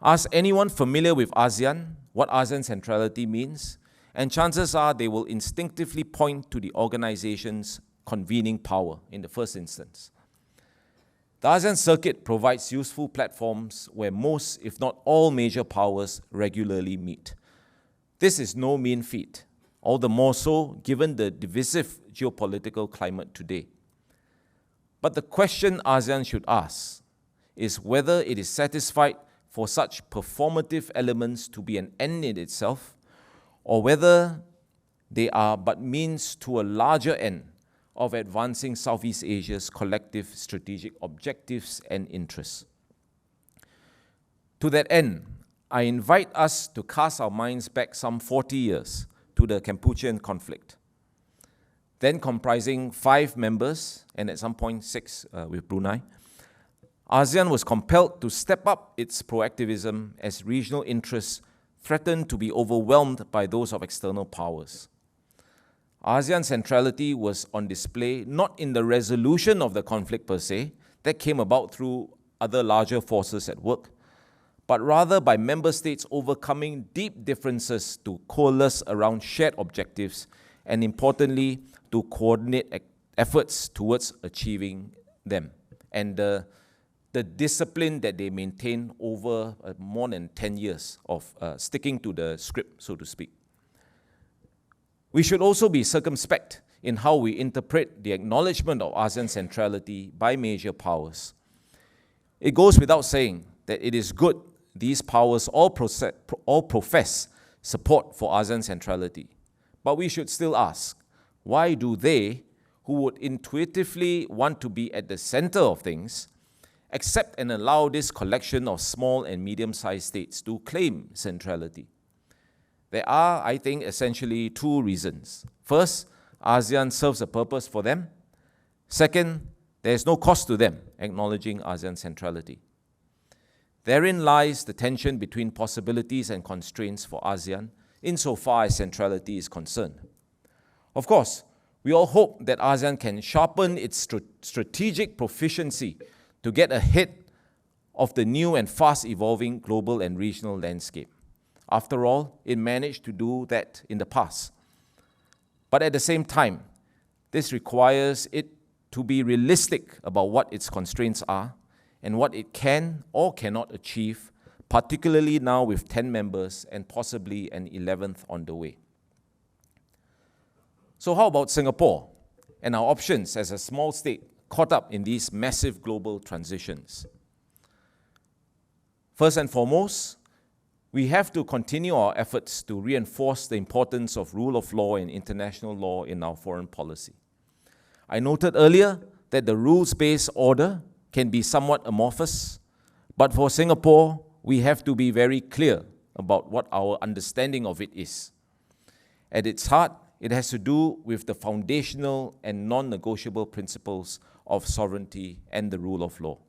Ask anyone familiar with ASEAN what ASEAN centrality means, and chances are they will instinctively point to the organization's convening power in the first instance. The ASEAN circuit provides useful platforms where most, if not all, major powers regularly meet. This is no mean feat, all the more so given the divisive geopolitical climate today. But the question ASEAN should ask is whether it is satisfied for such performative elements to be an end in itself, or whether They are but means to a larger end of advancing Southeast Asia's collective strategic objectives and interests. To that end, I invite us to cast our minds back some 40 years to the Kampuchean conflict, then comprising 5 members, and at some point 6 with Brunei. ASEAN was compelled to step up its proactivism as regional interests threatened to be overwhelmed by those of external powers. ASEAN centrality was on display not in the resolution of the conflict per se, that came about through other larger forces at work, but rather by member states overcoming deep differences to coalesce around shared objectives and, importantly, to coordinate efforts towards achieving them, and the discipline that they maintain over more than 10 years of sticking to the script, so to speak. We should also be circumspect in how we interpret the acknowledgement of ASEAN centrality by major powers. It goes without saying that it is good these powers all profess support for ASEAN centrality. But we should still ask, why do they, who would intuitively want to be at the center of things, accept and allow this collection of small and medium-sized states to claim centrality? There are, I think, essentially 2 reasons. First, ASEAN serves a purpose for them. Second, there is no cost to them acknowledging ASEAN centrality. Therein lies the tension between possibilities and constraints for ASEAN insofar as centrality is concerned. Of course, we all hope that ASEAN can sharpen its strategic proficiency to get ahead of the new and fast-evolving global and regional landscape. After all, it managed to do that in the past. But at the same time, this requires it to be realistic about what its constraints are and what it can or cannot achieve, particularly now with 10 members and possibly an 11th on the way. So how about Singapore and our options as a small state caught up in these massive global transitions? First and foremost, we have to continue our efforts to reinforce the importance of rule of law and international law in our foreign policy. I noted earlier that the rules-based order can be somewhat amorphous, but for Singapore, we have to be very clear about what our understanding of it is. At its heart, it has to do with the foundational and non-negotiable principles of sovereignty and the rule of law.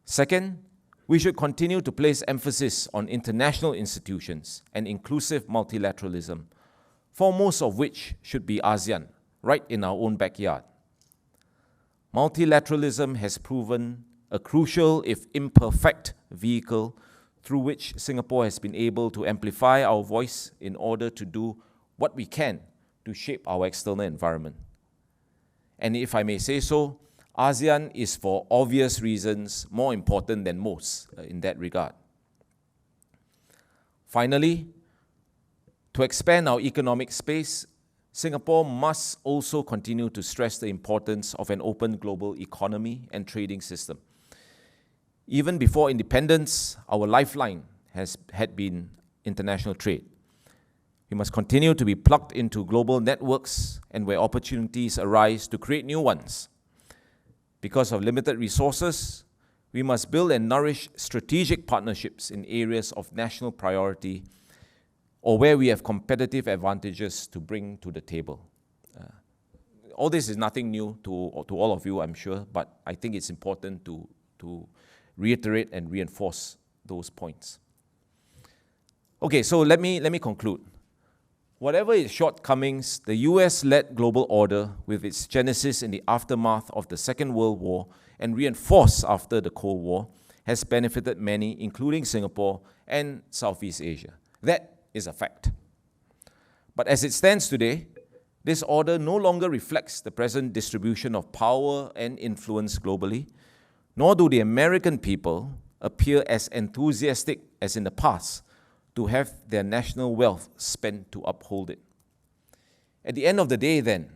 Second, we should continue to place emphasis on international institutions and inclusive multilateralism, foremost of which should be ASEAN, right in our own backyard. Multilateralism has proven a crucial, if imperfect, vehicle through which Singapore has been able to amplify our voice in order to do what we can to shape our external environment. And if I may say so, ASEAN is, for obvious reasons, more important than most in that regard. Finally, to expand our economic space, Singapore must also continue to stress the importance of an open global economy and trading system. Even before independence, our lifeline had been international trade. We must continue to be plugged into global networks and where opportunities arise to create new ones. Because of limited resources, we must build and nourish strategic partnerships in areas of national priority or where we have competitive advantages to bring to the table. All this is nothing new to all of you, I'm sure, but I think it's important to reiterate and reinforce those points. Okay, so let me conclude. Whatever its shortcomings, the US-led global order, with its genesis in the aftermath of the Second World War and reinforced after the Cold War, has benefited many, including Singapore and Southeast Asia. That is a fact. But as it stands today, this order no longer reflects the present distribution of power and influence globally, nor do the American people appear as enthusiastic as in the past to have their national wealth spent to uphold it. At the end of the day, then,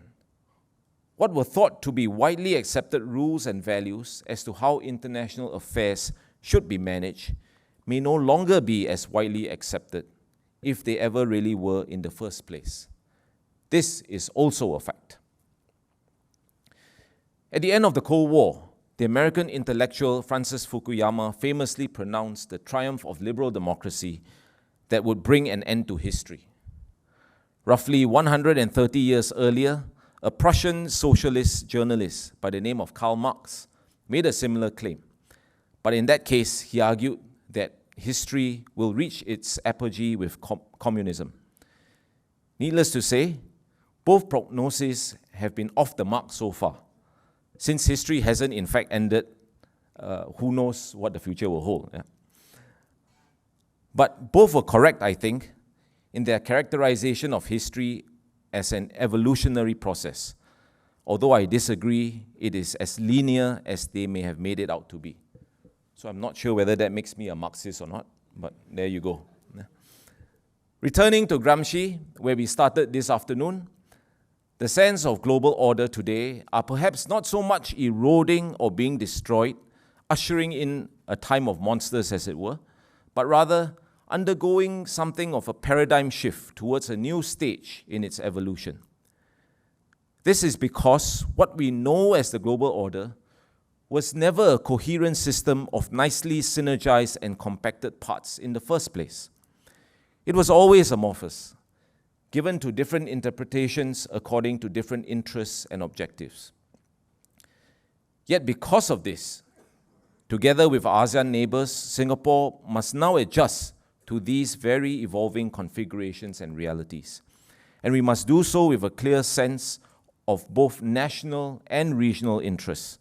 what were thought to be widely accepted rules and values as to how international affairs should be managed may no longer be as widely accepted, if they ever really were in the first place. This is also a fact. At the end of the Cold War, the American intellectual Francis Fukuyama famously pronounced the triumph of liberal democracy that would bring an end to history. Roughly 130 years earlier, a Prussian socialist journalist by the name of Karl Marx made a similar claim. But in that case, he argued that history will reach its apogee with communism. Needless to say, both prognoses have been off the mark so far. Since history hasn't in fact ended, who knows what the future will hold. Yeah? But both were correct, I think, in their characterization of history as an evolutionary process, although I disagree it is as linear as they may have made it out to be. So I'm not sure whether that makes me a Marxist or not, but there you go. Yeah. Returning to Gramsci, where we started this afternoon, the sense of global order today are perhaps not so much eroding or being destroyed, ushering in a time of monsters as it were, but rather undergoing something of a paradigm shift towards a new stage in its evolution. This is because what we know as the global order was never a coherent system of nicely synergized and compacted parts in the first place. It was always amorphous, given to different interpretations according to different interests and objectives. Yet because of this, together with ASEAN neighbors, Singapore must now adjust to these very evolving configurations and realities. And we must do so with a clear sense of both national and regional interests.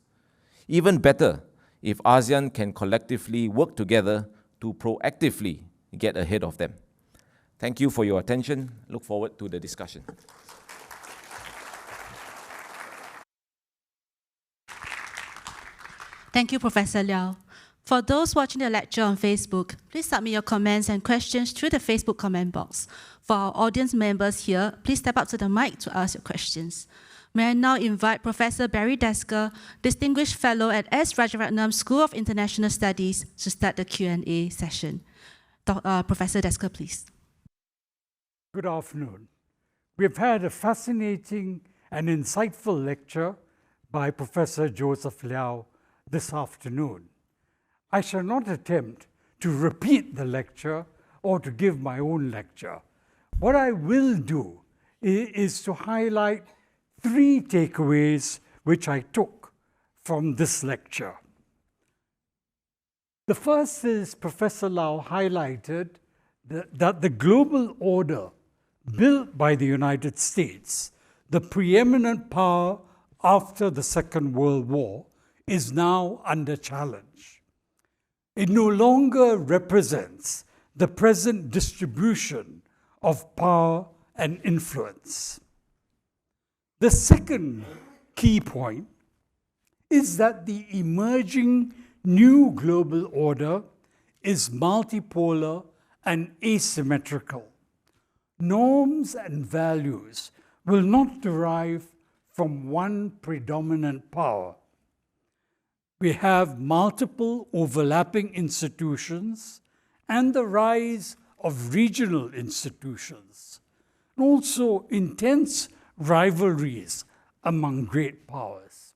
Even better, if ASEAN can collectively work together to proactively get ahead of them. Thank you for your attention. Look forward to the discussion. Thank you, Professor Liow. For those watching the lecture on Facebook, please submit your comments and questions through the Facebook comment box. For our audience members here, please step up to the mic to ask your questions. May I now invite Professor Barry Desker, Distinguished Fellow at S. Rajaratnam School of International Studies, to start the Q&A session. Professor Desker, please. Good afternoon. We've had a fascinating and insightful lecture by Professor Joseph Liow this afternoon. I shall not attempt to repeat the lecture or to give my own lecture. What I will do is to highlight 3 takeaways which I took from this lecture. The first is Professor Liow highlighted that the global order built by the United States, the preeminent power after the Second World War, is now under challenge. It no longer represents the present distribution of power and influence. The second key point is that the emerging new global order is multipolar and asymmetrical. Norms and values will not derive from one predominant power. We have multiple overlapping institutions and the rise of regional institutions, and also intense rivalries among great powers.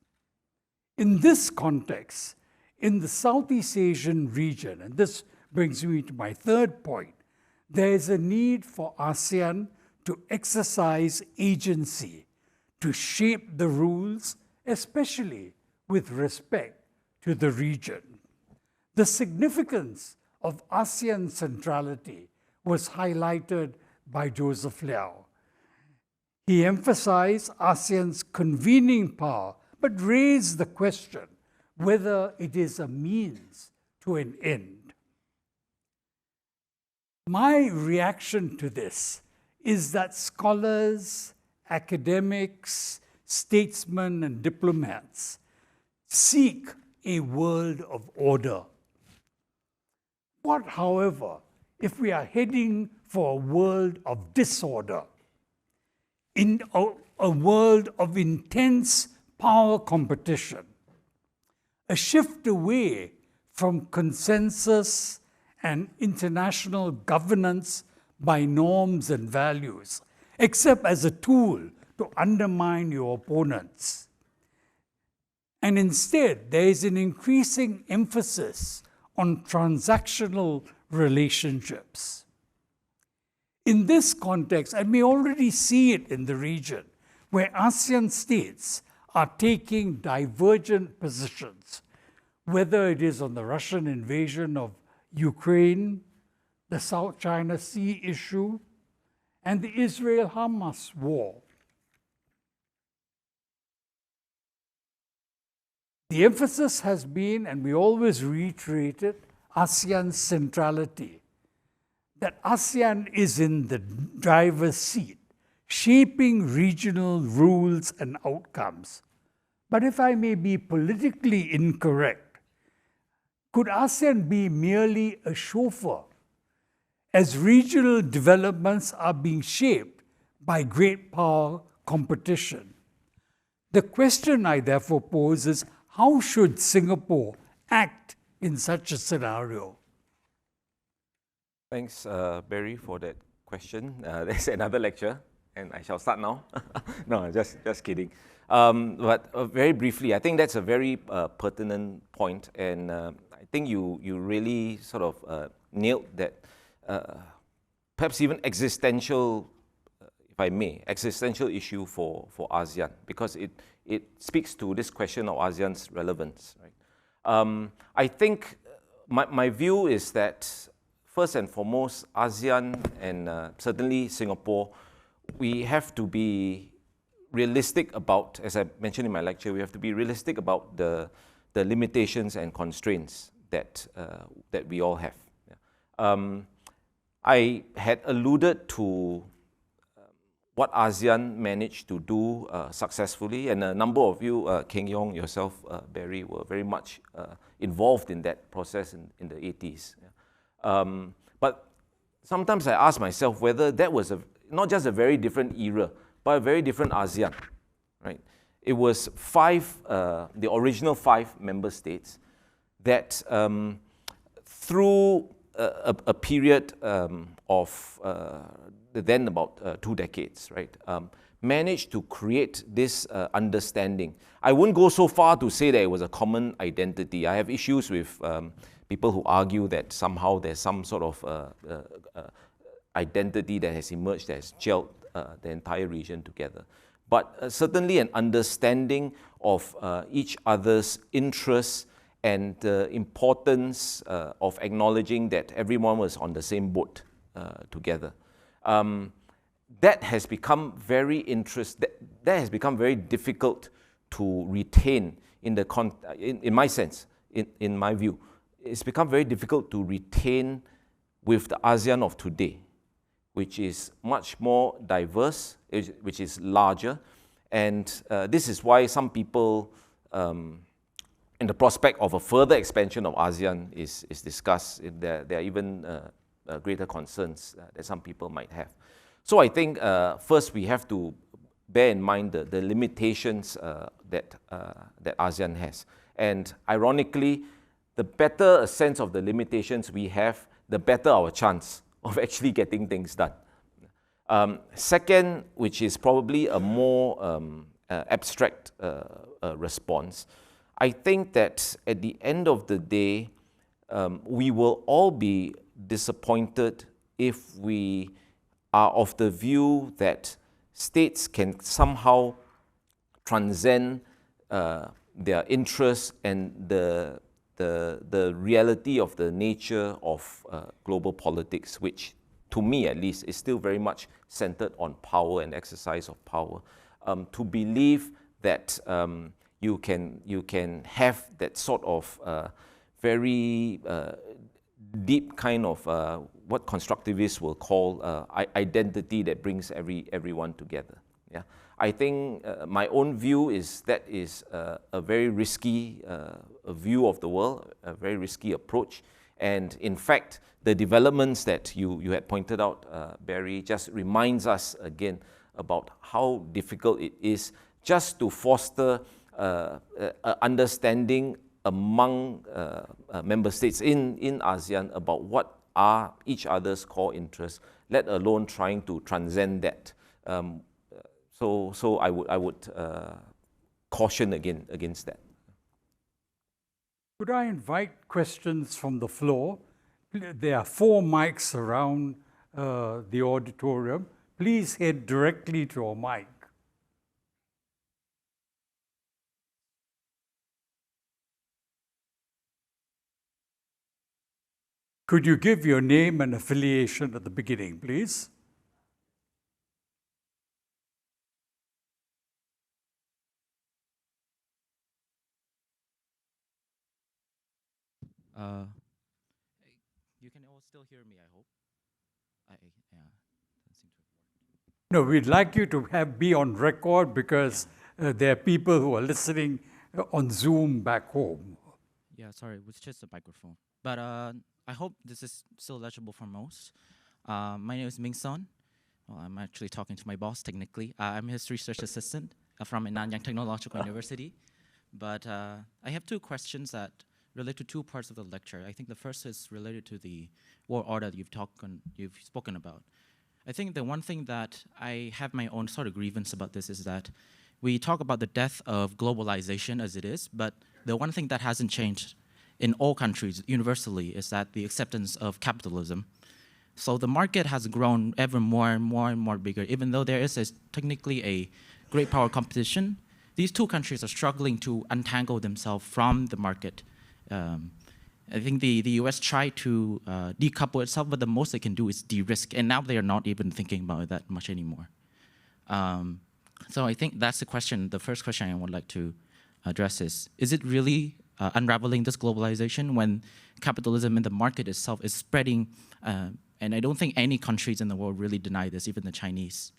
In this context, in the Southeast Asian region, and this brings me to my third point, there is a need for ASEAN to exercise agency to shape the rules, especially with respect to the region. The significance of ASEAN centrality was highlighted by Joseph Liow. He emphasized ASEAN's convening power, but raised the question whether it is a means to an end. My reaction to this is that scholars, academics, statesmen, and diplomats seek a world of order. What, however, if we are heading for a world of disorder, in a world of intense power competition, a shift away from consensus and international governance by norms and values, except as a tool to undermine your opponents. And instead, there is an increasing emphasis on transactional relationships. In this context, and we already see it in the region, where ASEAN states are taking divergent positions, whether it is on the Russian invasion of Ukraine, the South China Sea issue, and the Israel-Hamas war. The emphasis has been, and we always reiterate it, ASEAN's centrality. That ASEAN is in the driver's seat, shaping regional rules and outcomes. But if I may be politically incorrect, could ASEAN be merely a chauffeur as regional developments are being shaped by great power competition? The question I therefore pose is, how should Singapore act in such a scenario? Thanks, Barry, for that question. There's another lecture, and I shall start now. No, just kidding. But very briefly, I think that's a very pertinent point, and I think you really sort of nailed that perhaps even existential, if I may, existential issue for ASEAN, because it speaks to this question of ASEAN's relevance. Right? I think my view is that first and foremost, ASEAN and certainly Singapore, we have to be realistic about, as I mentioned in my lecture, we have to be realistic about the limitations and constraints that we all have. I had alluded to what ASEAN managed to do successfully, and a number of you, Keng Yong, yourself, Barry, were very much involved in that process in the 80s. But sometimes I ask myself whether that was not just a very different era, but a very different ASEAN. Right? It was the original 5 member states that through a period of then about 2 decades, right, managed to create this understanding. I wouldn't go so far to say that it was a common identity. I have issues with people who argue that somehow there's some sort of identity that has emerged that has gelled the entire region together. But certainly an understanding of each other's interests and the importance of acknowledging that everyone was on the same boat together. That has become very that has become very difficult to retain in my sense, in my view. It's become very difficult to retain with the ASEAN of today, which is much more diverse, which is larger. And this is why some people, in the prospect of a further expansion of ASEAN is discussed, there are even greater concerns that some people might have. So I think first we have to bear in mind the limitations that ASEAN has. And ironically, the better a sense of the limitations we have, the better our chance of actually getting things done. Second, which is probably a more abstract response, I think that at the end of the day, we will all be disappointed if we are of the view that states can somehow transcend their interests and the reality of the nature of global politics, which to me at least is still very much centered on power and exercise of power. To believe that you can have that sort of very deep kind of what constructivists will call identity that brings everyone together. Yeah, I think my own view is that is a very risky view of the world, a very risky approach. And in fact, the developments that you had pointed out, Barry, just reminds us again about how difficult it is just to foster understanding among member states in ASEAN about what are each other's core interests, let alone trying to transcend that. So I would caution against that. Could I invite questions from the floor? There are 4 mics around the auditorium. Please head directly to a mic. Could you give your name and affiliation at the beginning, please? You can all still hear me, I hope. Yeah, doesn't seem to have worked. No, we'd like you to be on record because there are people who are listening on Zoom back home. Yeah, sorry, it was just a microphone. But I hope this is still legible for most. My name is Ming Son. Well, I'm actually talking to my boss, technically. I'm his research assistant from Nanyang Technological University. But I have 2 questions that relate to 2 parts of the lecture. I think the first is related to the world order that you've spoken about. I think the one thing that I have my own sort of grievance about this is that we talk about the death of globalization as it is, but the one thing that hasn't changed in all countries universally is that the acceptance of capitalism. So the market has grown ever more and more bigger, even though there is technically a great power competition. These 2 countries are struggling to untangle themselves from the market. I think the US tried to decouple itself, but the most they can do is de-risk, and now they are not even thinking about it that much anymore. So I think that's the question. The first question I would like to address is it really unraveling this globalization when capitalism in the market itself is spreading, and I don't think any countries in the world really deny this, even the Chinese.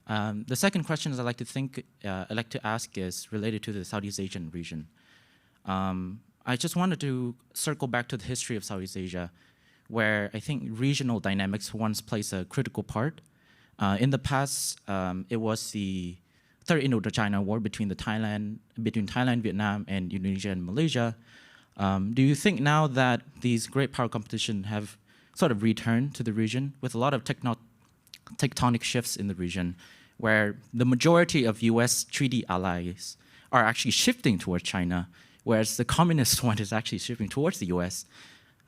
The second question I'd like to ask is related to the Southeast Asian region. I just wanted to circle back to the history of Southeast Asia, where I think regional dynamics once plays a critical part. In the past, it was the Third Indo-China War between Thailand, Vietnam, and Indonesia and Malaysia. Do you think now that these great power competition have sort of returned to the region with a lot of tectonic shifts in the region, where the majority of US treaty allies are actually shifting towards China, whereas the communist one is actually shifting towards the US?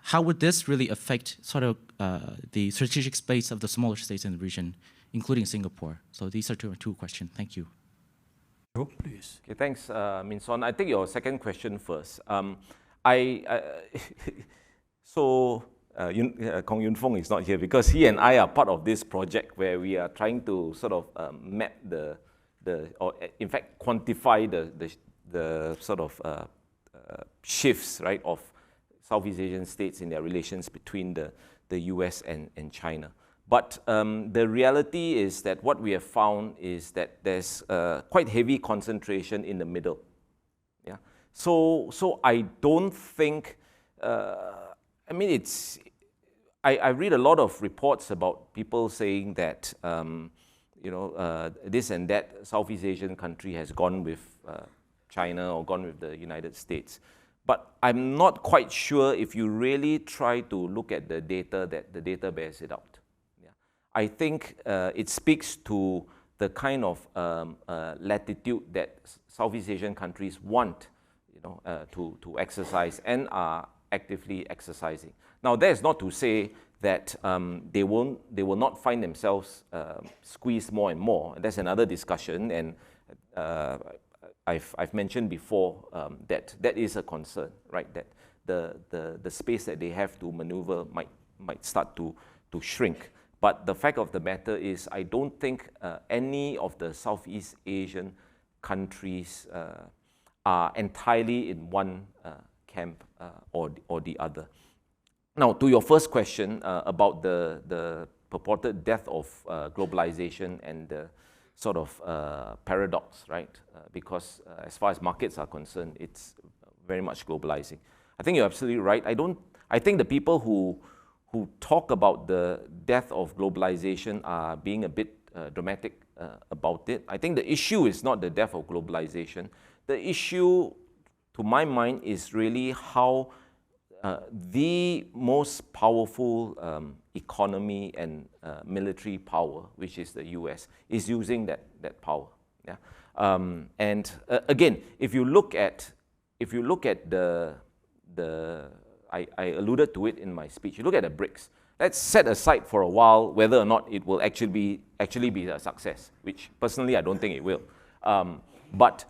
How would this really affect sort of the strategic space of the smaller states in the region, including Singapore? So these are two questions. Thank you. Oh, please. Okay, thanks, Min Son. I take your second question first. Kong Yun Fong is not here because he and I are part of this project where we are trying to sort of map or in fact quantify the sort of shifts, right, of Southeast Asian states in their relations between the US and China. But the reality is that what we have found is that there's quite heavy concentration in the middle. Yeah. So I don't think, I mean, I read a lot of reports about people saying that, this and that Southeast Asian country has gone with China or gone with the United States. But I'm not quite sure if you really try to look at the data that the data bears it out. Yeah. I think it speaks to the kind of latitude that Southeast Asian countries want, to exercise and are actively exercising. Now, that is not to say that they will not find themselves squeezed more and more. That's another discussion, and I've mentioned before that is a concern, right? That the space that they have to maneuver might start to shrink. But the fact of the matter is, I don't think any of the Southeast Asian countries are entirely in one camp or the other. Now, to your first question about the purported death of globalization and the sort of paradox, right? Because as far as markets are concerned, it's very much globalizing. I think you're absolutely right. I think the people who talk about the death of globalization are being a bit dramatic about it. I think the issue is not the death of globalization. The issue, to my mind, is really how the most powerful economy and military power, which is the US, is using that power. Yeah? Again, if you look at I alluded to it in my speech. You look at the BRICS. Let's set aside for a while whether or not it will actually be a success, which personally I don't think it will. But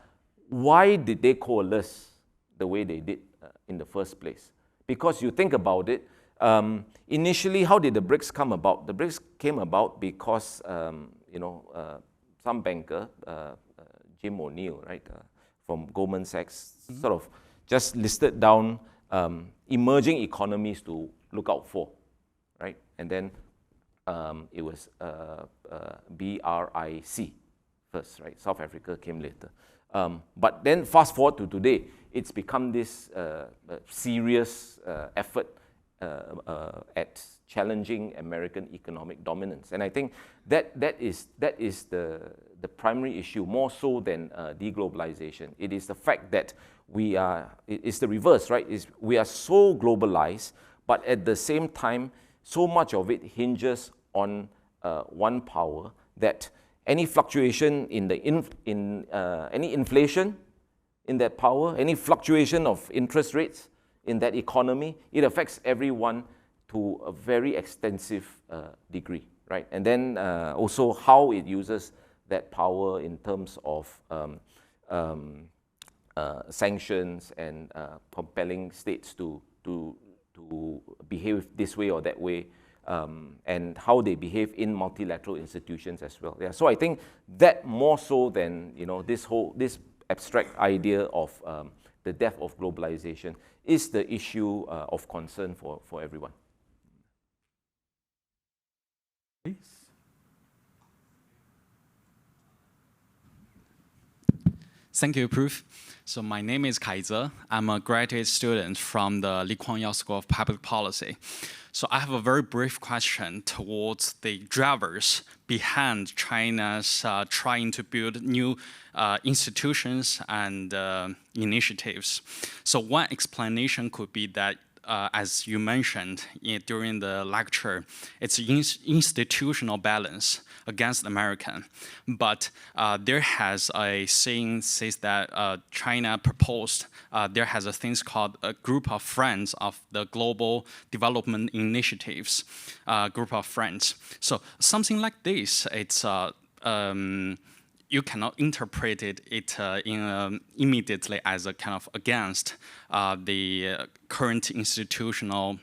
why did they coalesce the way they did in the first place? Because you think about it, initially, how did the BRICS come about? The BRICS came about because some banker, Jim O'Neill, right, from Goldman Sachs, sort of just listed down emerging economies to look out for, right? And then it was BRIC first, right? South Africa came later. But then fast forward to today, it's become this serious effort at challenging American economic dominance. And I think that is the primary issue, more so than deglobalization. It is the fact that it's the reverse, right? We are so globalized, but at the same time, so much of it hinges on one power that any fluctuation in any inflation in that power, any fluctuation of interest rates in that economy, it affects everyone to a very extensive degree, right? And then also how it uses that power in terms of sanctions and compelling states to behave this way or that way, and how they behave in multilateral institutions as well. Yeah. So I think that more so than this abstract idea of the death of globalization is the issue of concern for everyone. Please. Thank you, Prof. So my name is Kaiser. I'm a graduate student from the Lee Kuan Yew School of Public Policy. So I have a very brief question towards the drivers behind China's trying to build new institutions and initiatives. So one explanation could be that, as you mentioned during the lecture, it's institutional balance against American. But there has a saying says that China proposed, there has a thing called a group of friends of the global development initiatives, group of friends. So something like this, it's you cannot interpret it immediately as a kind of against the current institutional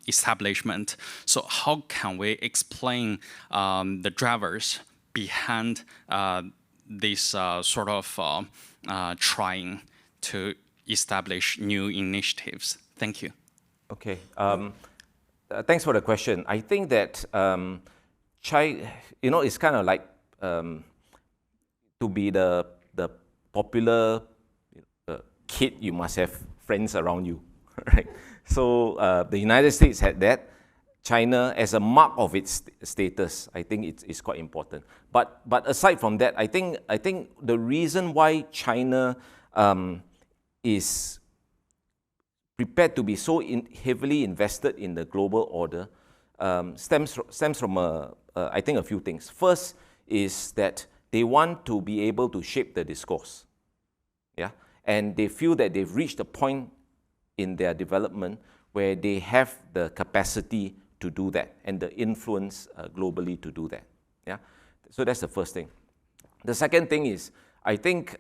establishment. So how can we explain the drivers behind this sort of trying to establish new initiatives? Thank you. Okay. Thanks for the question. I think that China, it's kind of like to be the popular kid, you must have friends around you, right? So the United States had that. China, as a mark of its status, I think it's quite important. But aside from that, I think the reason why China is prepared to be so heavily invested in the global order stems from I think a few things. First is that they want to be able to shape the discourse, yeah, and they feel that they've reached a point in their development where they have the capacity to do that and the influence globally to do that. Yeah, so that's the first thing. The second thing is, I think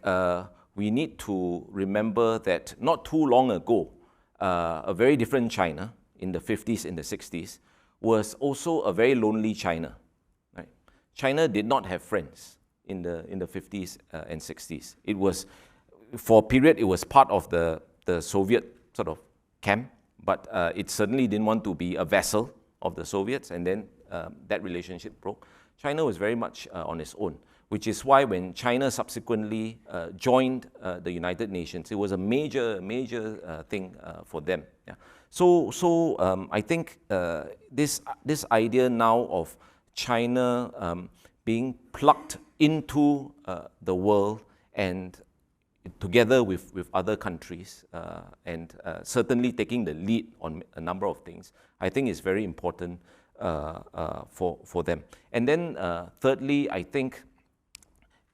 we need to remember that not too long ago, a very different China in the 50s, in the 60s, was also a very lonely China. Right? China did not have friends in the 50s and 60s. It was, for a period, it was part of the Soviet sort of camp, but it certainly didn't want to be a vassal of the Soviets, and then that relationship broke. China was very much on its own, which is why when China subsequently joined the United Nations, it was a major thing for them. Yeah. So I think this idea now of China being plugged into the world and together with other countries, and certainly taking the lead on a number of things, I think is very important for them. And then thirdly, I think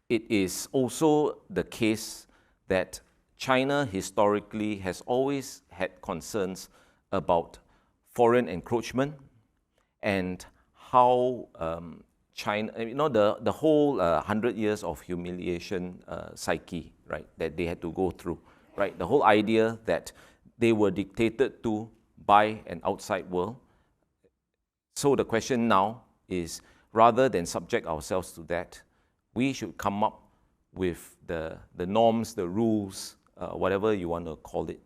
it is also the case that China historically has always had concerns about foreign encroachment and how China, the whole 100 years of humiliation psyche, right, that they had to go through, right? The whole idea that they were dictated to by an outside world. So the question now is, rather than subject ourselves to that, we should come up with the norms, the rules, whatever you want to call it,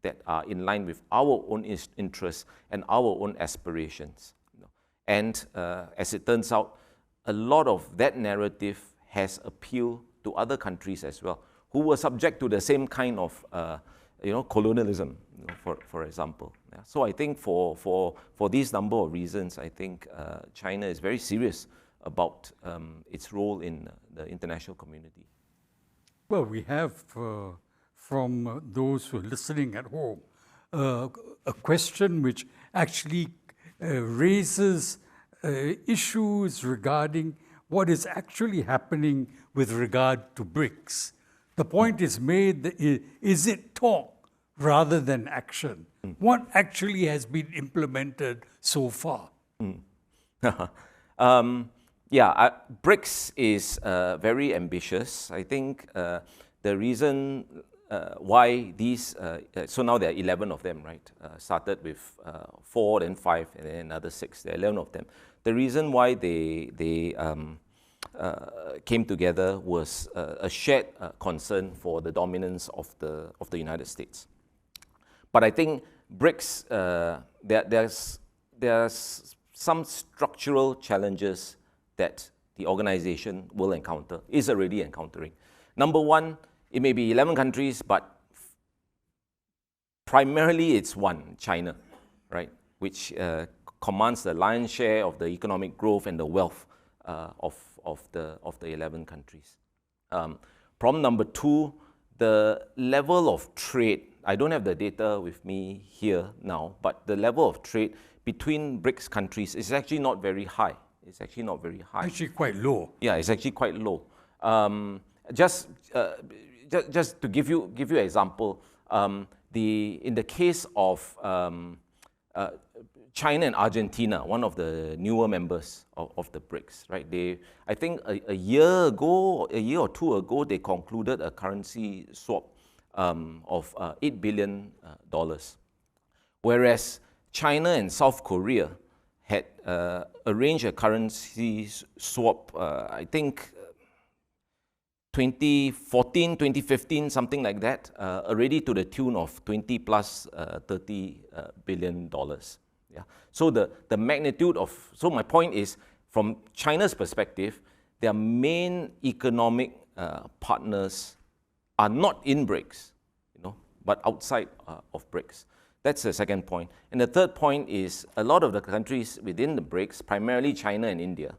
that are in line with our own interests and our own aspirations. And as it turns out, a lot of that narrative has appealed to other countries as well, who were subject to the same kind of colonialism, for example. Yeah. So I think for these number of reasons, I think China is very serious about its role in the international community. Well, we have, from those who are listening at home, a question which actually raises issues regarding what is actually happening with regard to BRICS. The point is made, that is it talk rather than action? What actually has been implemented so far? BRICS is very ambitious. I think the reason why these, so now there are 11 of them, right? Started with 4, then 5, and then another 6. There are 11 of them. The reason why they came together was a shared concern for the dominance of the United States. But I think BRICS, there's some structural challenges that the organization will encounter, is already encountering. Number one, it may be 11 countries, but primarily it's one, China, right, which commands the lion's share of the economic growth and the wealth of the 11 countries. Problem number two, the level of trade. I don't have the data with me here now, but the level of trade between BRICS countries is actually not very high. It's actually not very high. Actually quite low. Yeah, it's actually quite low. Just to give you an example, in the case of China and Argentina, one of the newer members of the BRICS, right? I think a year or two ago, they concluded a currency swap of $8 billion, whereas China and South Korea had arranged a currency swap, I think 2014, 2015, something like that, already to the tune of 20 plus $30 billion. Yeah. So the magnitude of, so my point is, from China's perspective, their main economic partners are not in BRICS, but outside of BRICS. That's the second point. And the third point is, a lot of the countries within the BRICS, primarily China and India,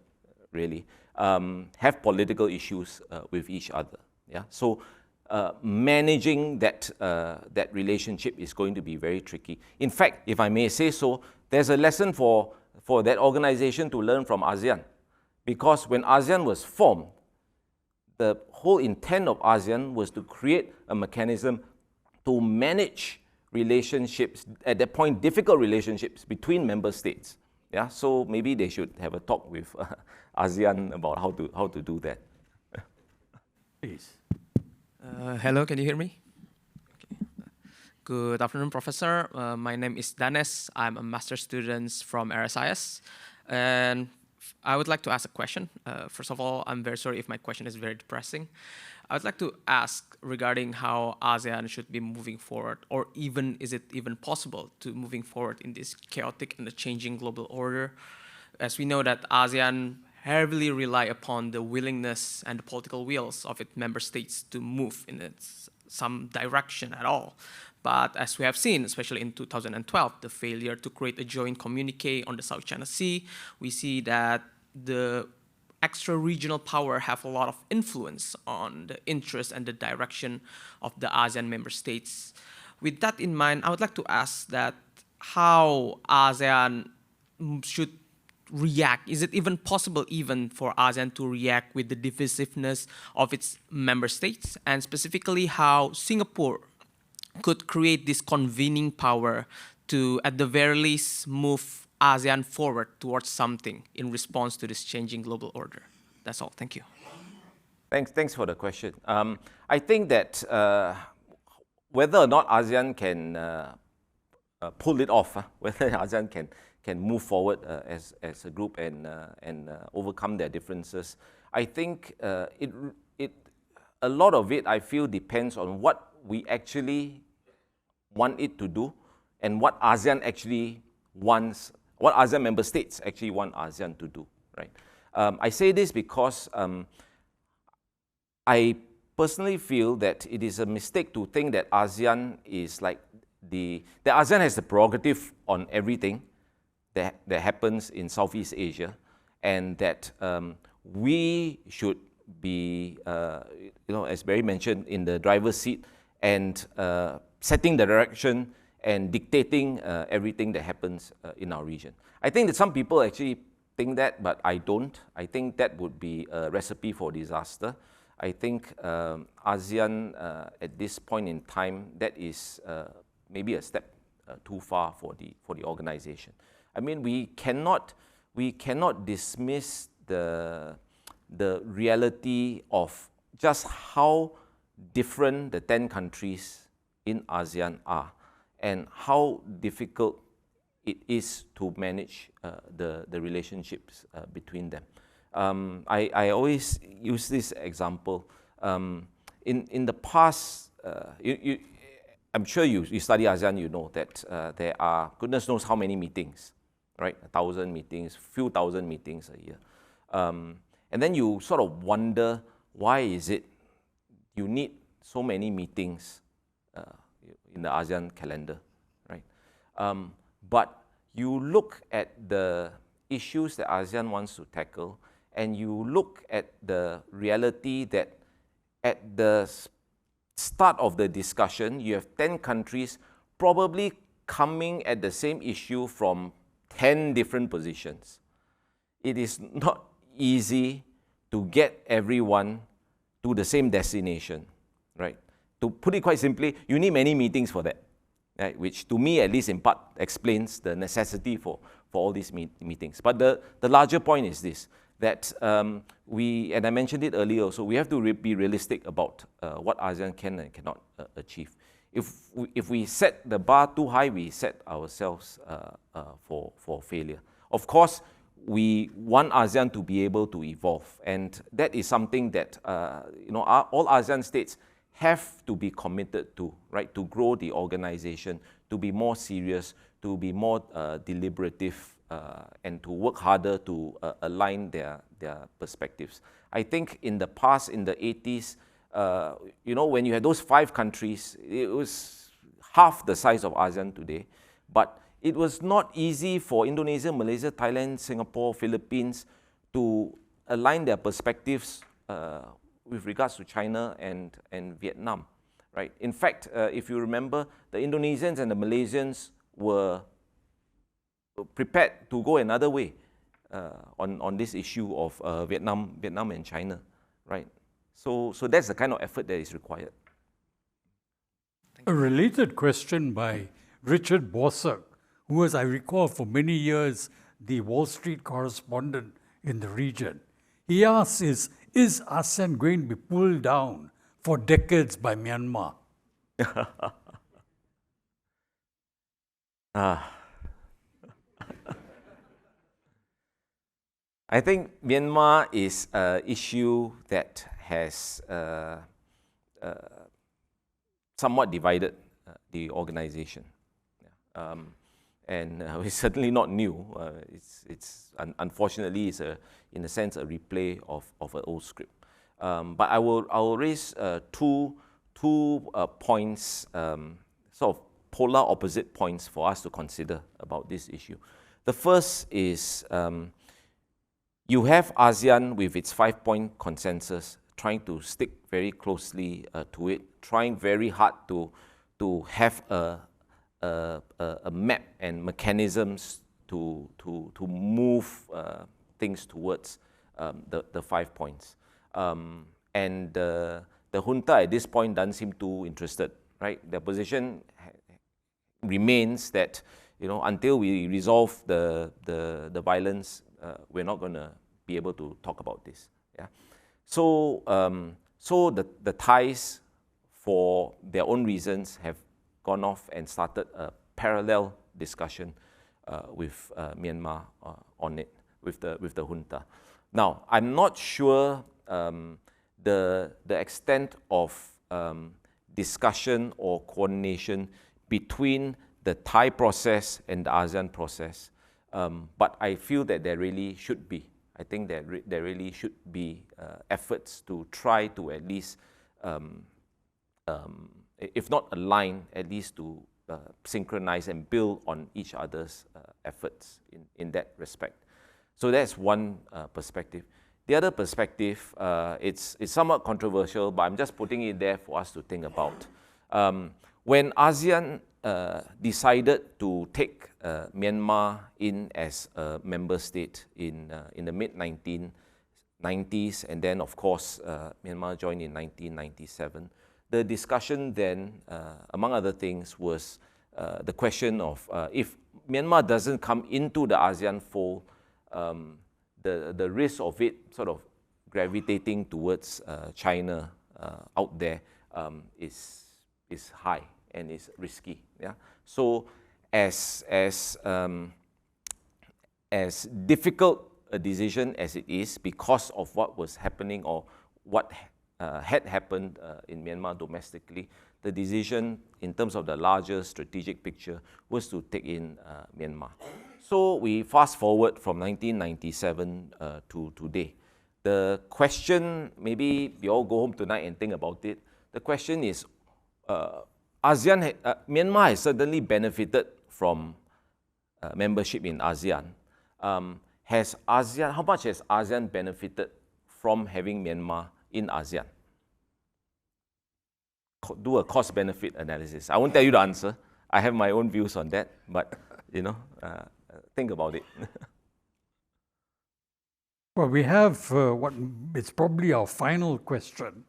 really, have political issues with each other. Yeah? So managing that relationship is going to be very tricky. In fact, if I may say so, there's a lesson for that organization to learn from ASEAN. Because when ASEAN was formed, the whole intent of ASEAN was to create a mechanism to manage relationships, at that point, difficult relationships between member states. Yeah, so maybe they should have a talk with ASEAN about how to do that. Please. Hello, can you hear me? Okay. Good afternoon, Professor. My name is Danes. I'm a master's student from RSIS. And I would like to ask a question. First of all, I'm very sorry if my question is very depressing. I would like to ask regarding how ASEAN should be moving forward, or even is it even possible to moving forward in this chaotic and the changing global order? As we know that ASEAN heavily rely upon the willingness and the political wills of its member states to move in some direction at all. But as we have seen, especially in 2012, the failure to create a joint communique on the South China Sea, we see that the extra-regional power have a lot of influence on the interest and the direction of the ASEAN member states. With that in mind, I would like to ask that how ASEAN should react. Is it even possible even for ASEAN to react with the divisiveness of its member states? And specifically how Singapore could create this convening power to, at the very least, move ASEAN forward towards something in response to this changing global order. That's all. Thank you. Thanks for the question. I think that whether or not ASEAN can pull it off, whether ASEAN can move forward as a group and overcome their differences, I think a lot of it, I feel, depends on what we actually want it to do and what ASEAN actually wants, what ASEAN member states actually want ASEAN to do, right? I say this because I personally feel that it is a mistake to think that ASEAN is like that ASEAN has the prerogative on everything that happens in Southeast Asia, and that we should be, as Barry mentioned, in the driver's seat and setting the direction and dictating everything that happens in our region. I think that some people actually think that, but I don't. I think that would be a recipe for disaster. I think ASEAN, at this point in time, that is maybe a step too far for the organization. I mean, we cannot dismiss the reality of just how different the 10 countries in ASEAN are and how difficult it is to manage the relationships between them. I always use this example. In the past, I'm sure you study ASEAN, you know that there are goodness knows how many meetings, right? 1,000 meetings, few thousand meetings a year. And then you sort of wonder, why is it you need so many meetings in the ASEAN calendar, right? But you look at the issues that ASEAN wants to tackle, and you look at the reality that at the start of the discussion, you have 10 countries probably coming at the same issue from 10 different positions. It is not easy to get everyone to the same destination, right? To put it quite simply, you need many meetings for that, right? Which to me, at least in part, explains the necessity for all these meetings. But the larger point is this, that and I mentioned it earlier also, we have to be realistic about what ASEAN can and cannot achieve. If we set the bar too high, we set ourselves for failure. Of course, we want ASEAN to be able to evolve, and that is something that all ASEAN states have to be committed to, right? To grow the organization, to be more serious, to be more deliberative, and to work harder to align their perspectives. I think in the past, in the 80s, when you had those 5 countries, it was half the size of ASEAN today, but it was not easy for Indonesia, Malaysia, Thailand, Singapore, Philippines to align their perspectives with regards to China and Vietnam, right? In fact, if you remember, the Indonesians and the Malaysians were prepared to go another way on this issue of Vietnam and China, right? So that's the kind of effort that is required. A related question by Richard Bosak, who was, I recall, for many years the Wall Street correspondent in the region. He asks, is ASEAN going to be pulled down for decades by Myanmar? I think Myanmar is an issue that has somewhat divided the organization. And it's certainly not new. Unfortunately, it's in a sense a replay of an old script. But I will raise two points, sort of polar opposite points for us to consider about this issue. The first is, you have ASEAN with its 5-point consensus trying to stick very closely to it, trying very hard to have a map and mechanisms to move things towards the 5 points. And the junta at this point doesn't seem too interested, right? Their position remains that, you know, until we resolve the violence, we're not going to be able to talk about this. Yeah. So, so the Thais, for their own reasons, have gone off and started a parallel discussion with Myanmar on it, with the junta. Now, I'm not sure the extent of discussion or coordination between the Thai process and the ASEAN process, but I feel that there really should be. I think that there really should be efforts to try to at least, if not align, at least to synchronize and build on each other's efforts in that respect. So that's one perspective. The other perspective, it's somewhat controversial, but I'm just putting it there for us to think about. When ASEAN decided to take Myanmar in as a member state in the mid-1990s, and then of course Myanmar joined in 1997, the discussion then, among other things, was the question of if Myanmar doesn't come into the ASEAN fold, the risk of it sort of gravitating towards China out there is high and is risky. Yeah. So as difficult a decision as it is, because of what was happening or what had happened in Myanmar domestically, the decision in terms of the larger strategic picture was to take in Myanmar. So we fast forward from 1997 to today. The question, maybe you all go home tonight and think about it. The question is, Myanmar has certainly benefited from membership in ASEAN. How much has ASEAN benefited from having Myanmar in ASEAN? Do a cost-benefit analysis. I won't tell you the answer. I have my own views on that, but you know, think about it. Well, we have it's probably our final question.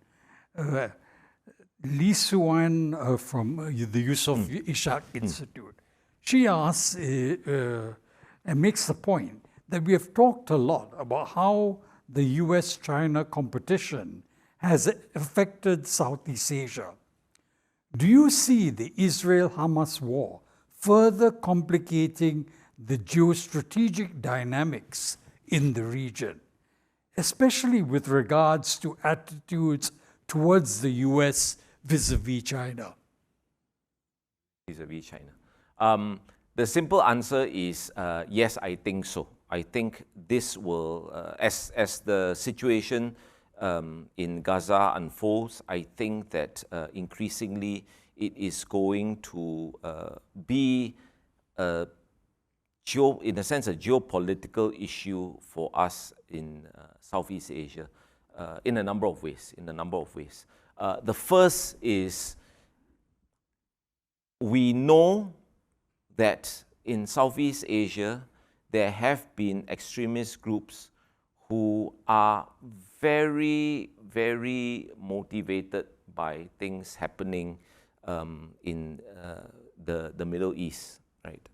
Lee Suan from the Yusof Ishak Institute. She asks and makes the point that we have talked a lot about how the US-China competition has affected Southeast Asia. Do you see the Israel-Hamas war further complicating the geostrategic dynamics in the region, especially with regards to attitudes towards the US vis-a-vis China? Vis-a-vis China. The simple answer is yes, I think so. I think this will, as the situation in Gaza unfolds, I think that increasingly it is going to be, in a sense, a geopolitical issue for us in Southeast Asia in a number of ways. The first is, we know that in Southeast Asia there have been extremist groups who are very, very motivated by things happening in the Middle East, right?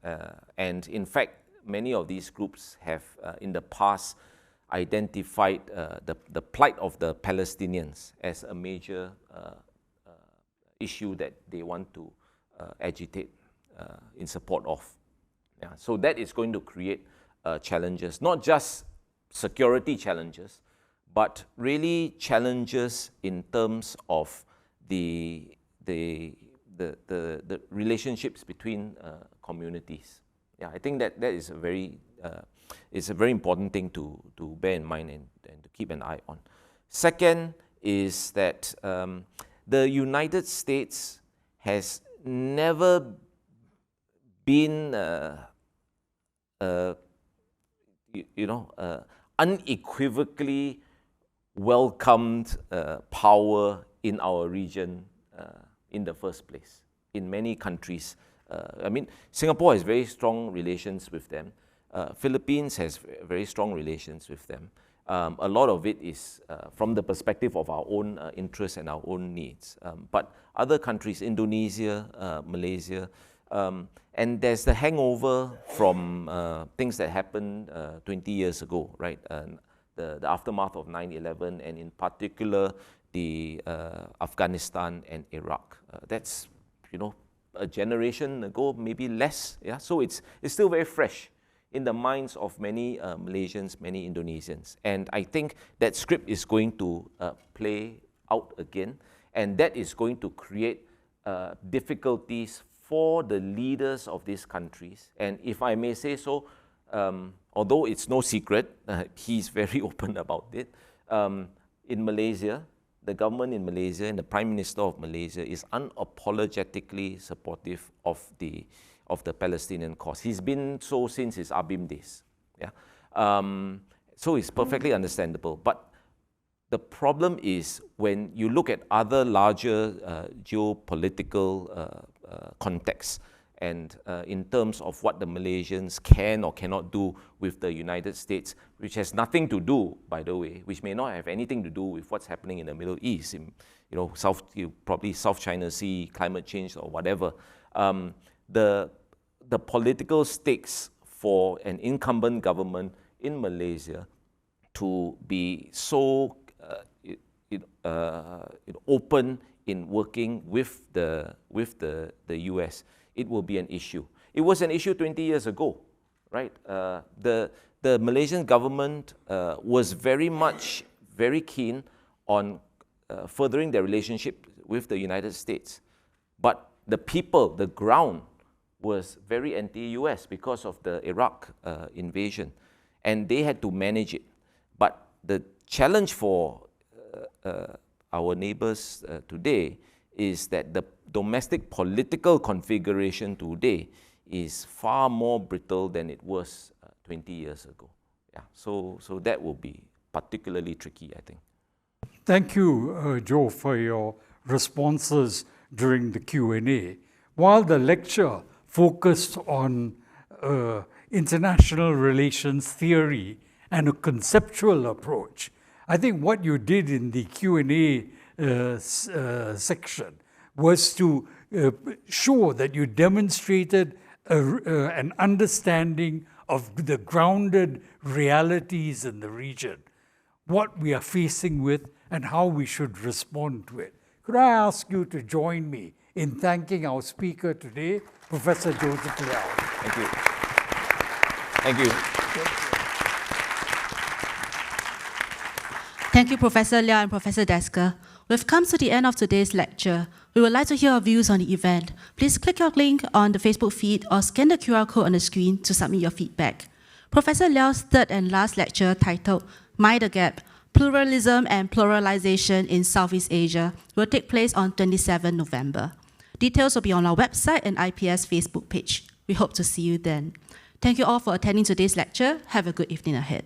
And in fact, many of these groups have in the past identified the plight of the Palestinians as a major issue that they want to agitate in support of. Yeah. So that is going to create challenges, not just security challenges, but really challenges in terms of the relationships between communities. Yeah, I think that is a very important thing to bear in mind and to keep an eye on. Second is that the United States has never been unequivocally welcomed power in our region in the first place. In many countries, I mean, Singapore has very strong relations with them. Philippines has very strong relations with them. A lot of it is from the perspective of our own interests and our own needs. But other countries, Indonesia, Malaysia, and there's the hangover from things that happened 20 years ago, right? The aftermath of 9/11, and in particular, the Afghanistan and Iraq. That's, you know, a generation ago, maybe less. Yeah, so it's still very fresh in the minds of many Malaysians, many Indonesians. And I think that script is going to play out again, and that is going to create difficulties for the leaders of these countries. And if I may say so, although it's no secret, he's very open about it, in Malaysia, the government in Malaysia and the Prime Minister of Malaysia is unapologetically supportive of the Palestinian cause. He's been so since his Abim days. Yeah, so it's perfectly understandable. But the problem is when you look at other larger geopolitical contexts, and in terms of what the Malaysians can or cannot do with the United States, which has nothing to do, by the way, which may not have anything to do with what's happening in the Middle East, in, you know, probably South China Sea, climate change or whatever. The political stakes for an incumbent government in Malaysia to be so open in working with the US, it will be an issue. It was an issue 20 years ago, right? The Malaysian government was very keen on furthering their relationship with the United States. But the people, the ground, was very anti-US because of the Iraq invasion. And they had to manage it. But the challenge for our neighbors today is that the domestic political configuration today is far more brittle than it was 20 years ago. Yeah, so that will be particularly tricky, I think. Thank you, Joe, for your responses during the Q&A. While the lecture focused on international relations theory and a conceptual approach, I think what you did in the Q&A section was to show that you demonstrated an understanding of the grounded realities in the region, what we are facing with and how we should respond to it. Could I ask you to join me in thanking our speaker today, Professor Joseph Liow? Thank you. Thank you. Thank you, Professor Liow and Professor Desker. We've come to the end of today's lecture. We would like to hear your views on the event. Please click your link on the Facebook feed or scan the QR code on the screen to submit your feedback. Professor Liaw's third and last lecture, titled Mind the Gap, Pluralism and Pluralization in Southeast Asia, will take place on 27 November. Details will be on our website and IPS Facebook page. We hope to see you then. Thank you all for attending today's lecture. Have a good evening ahead.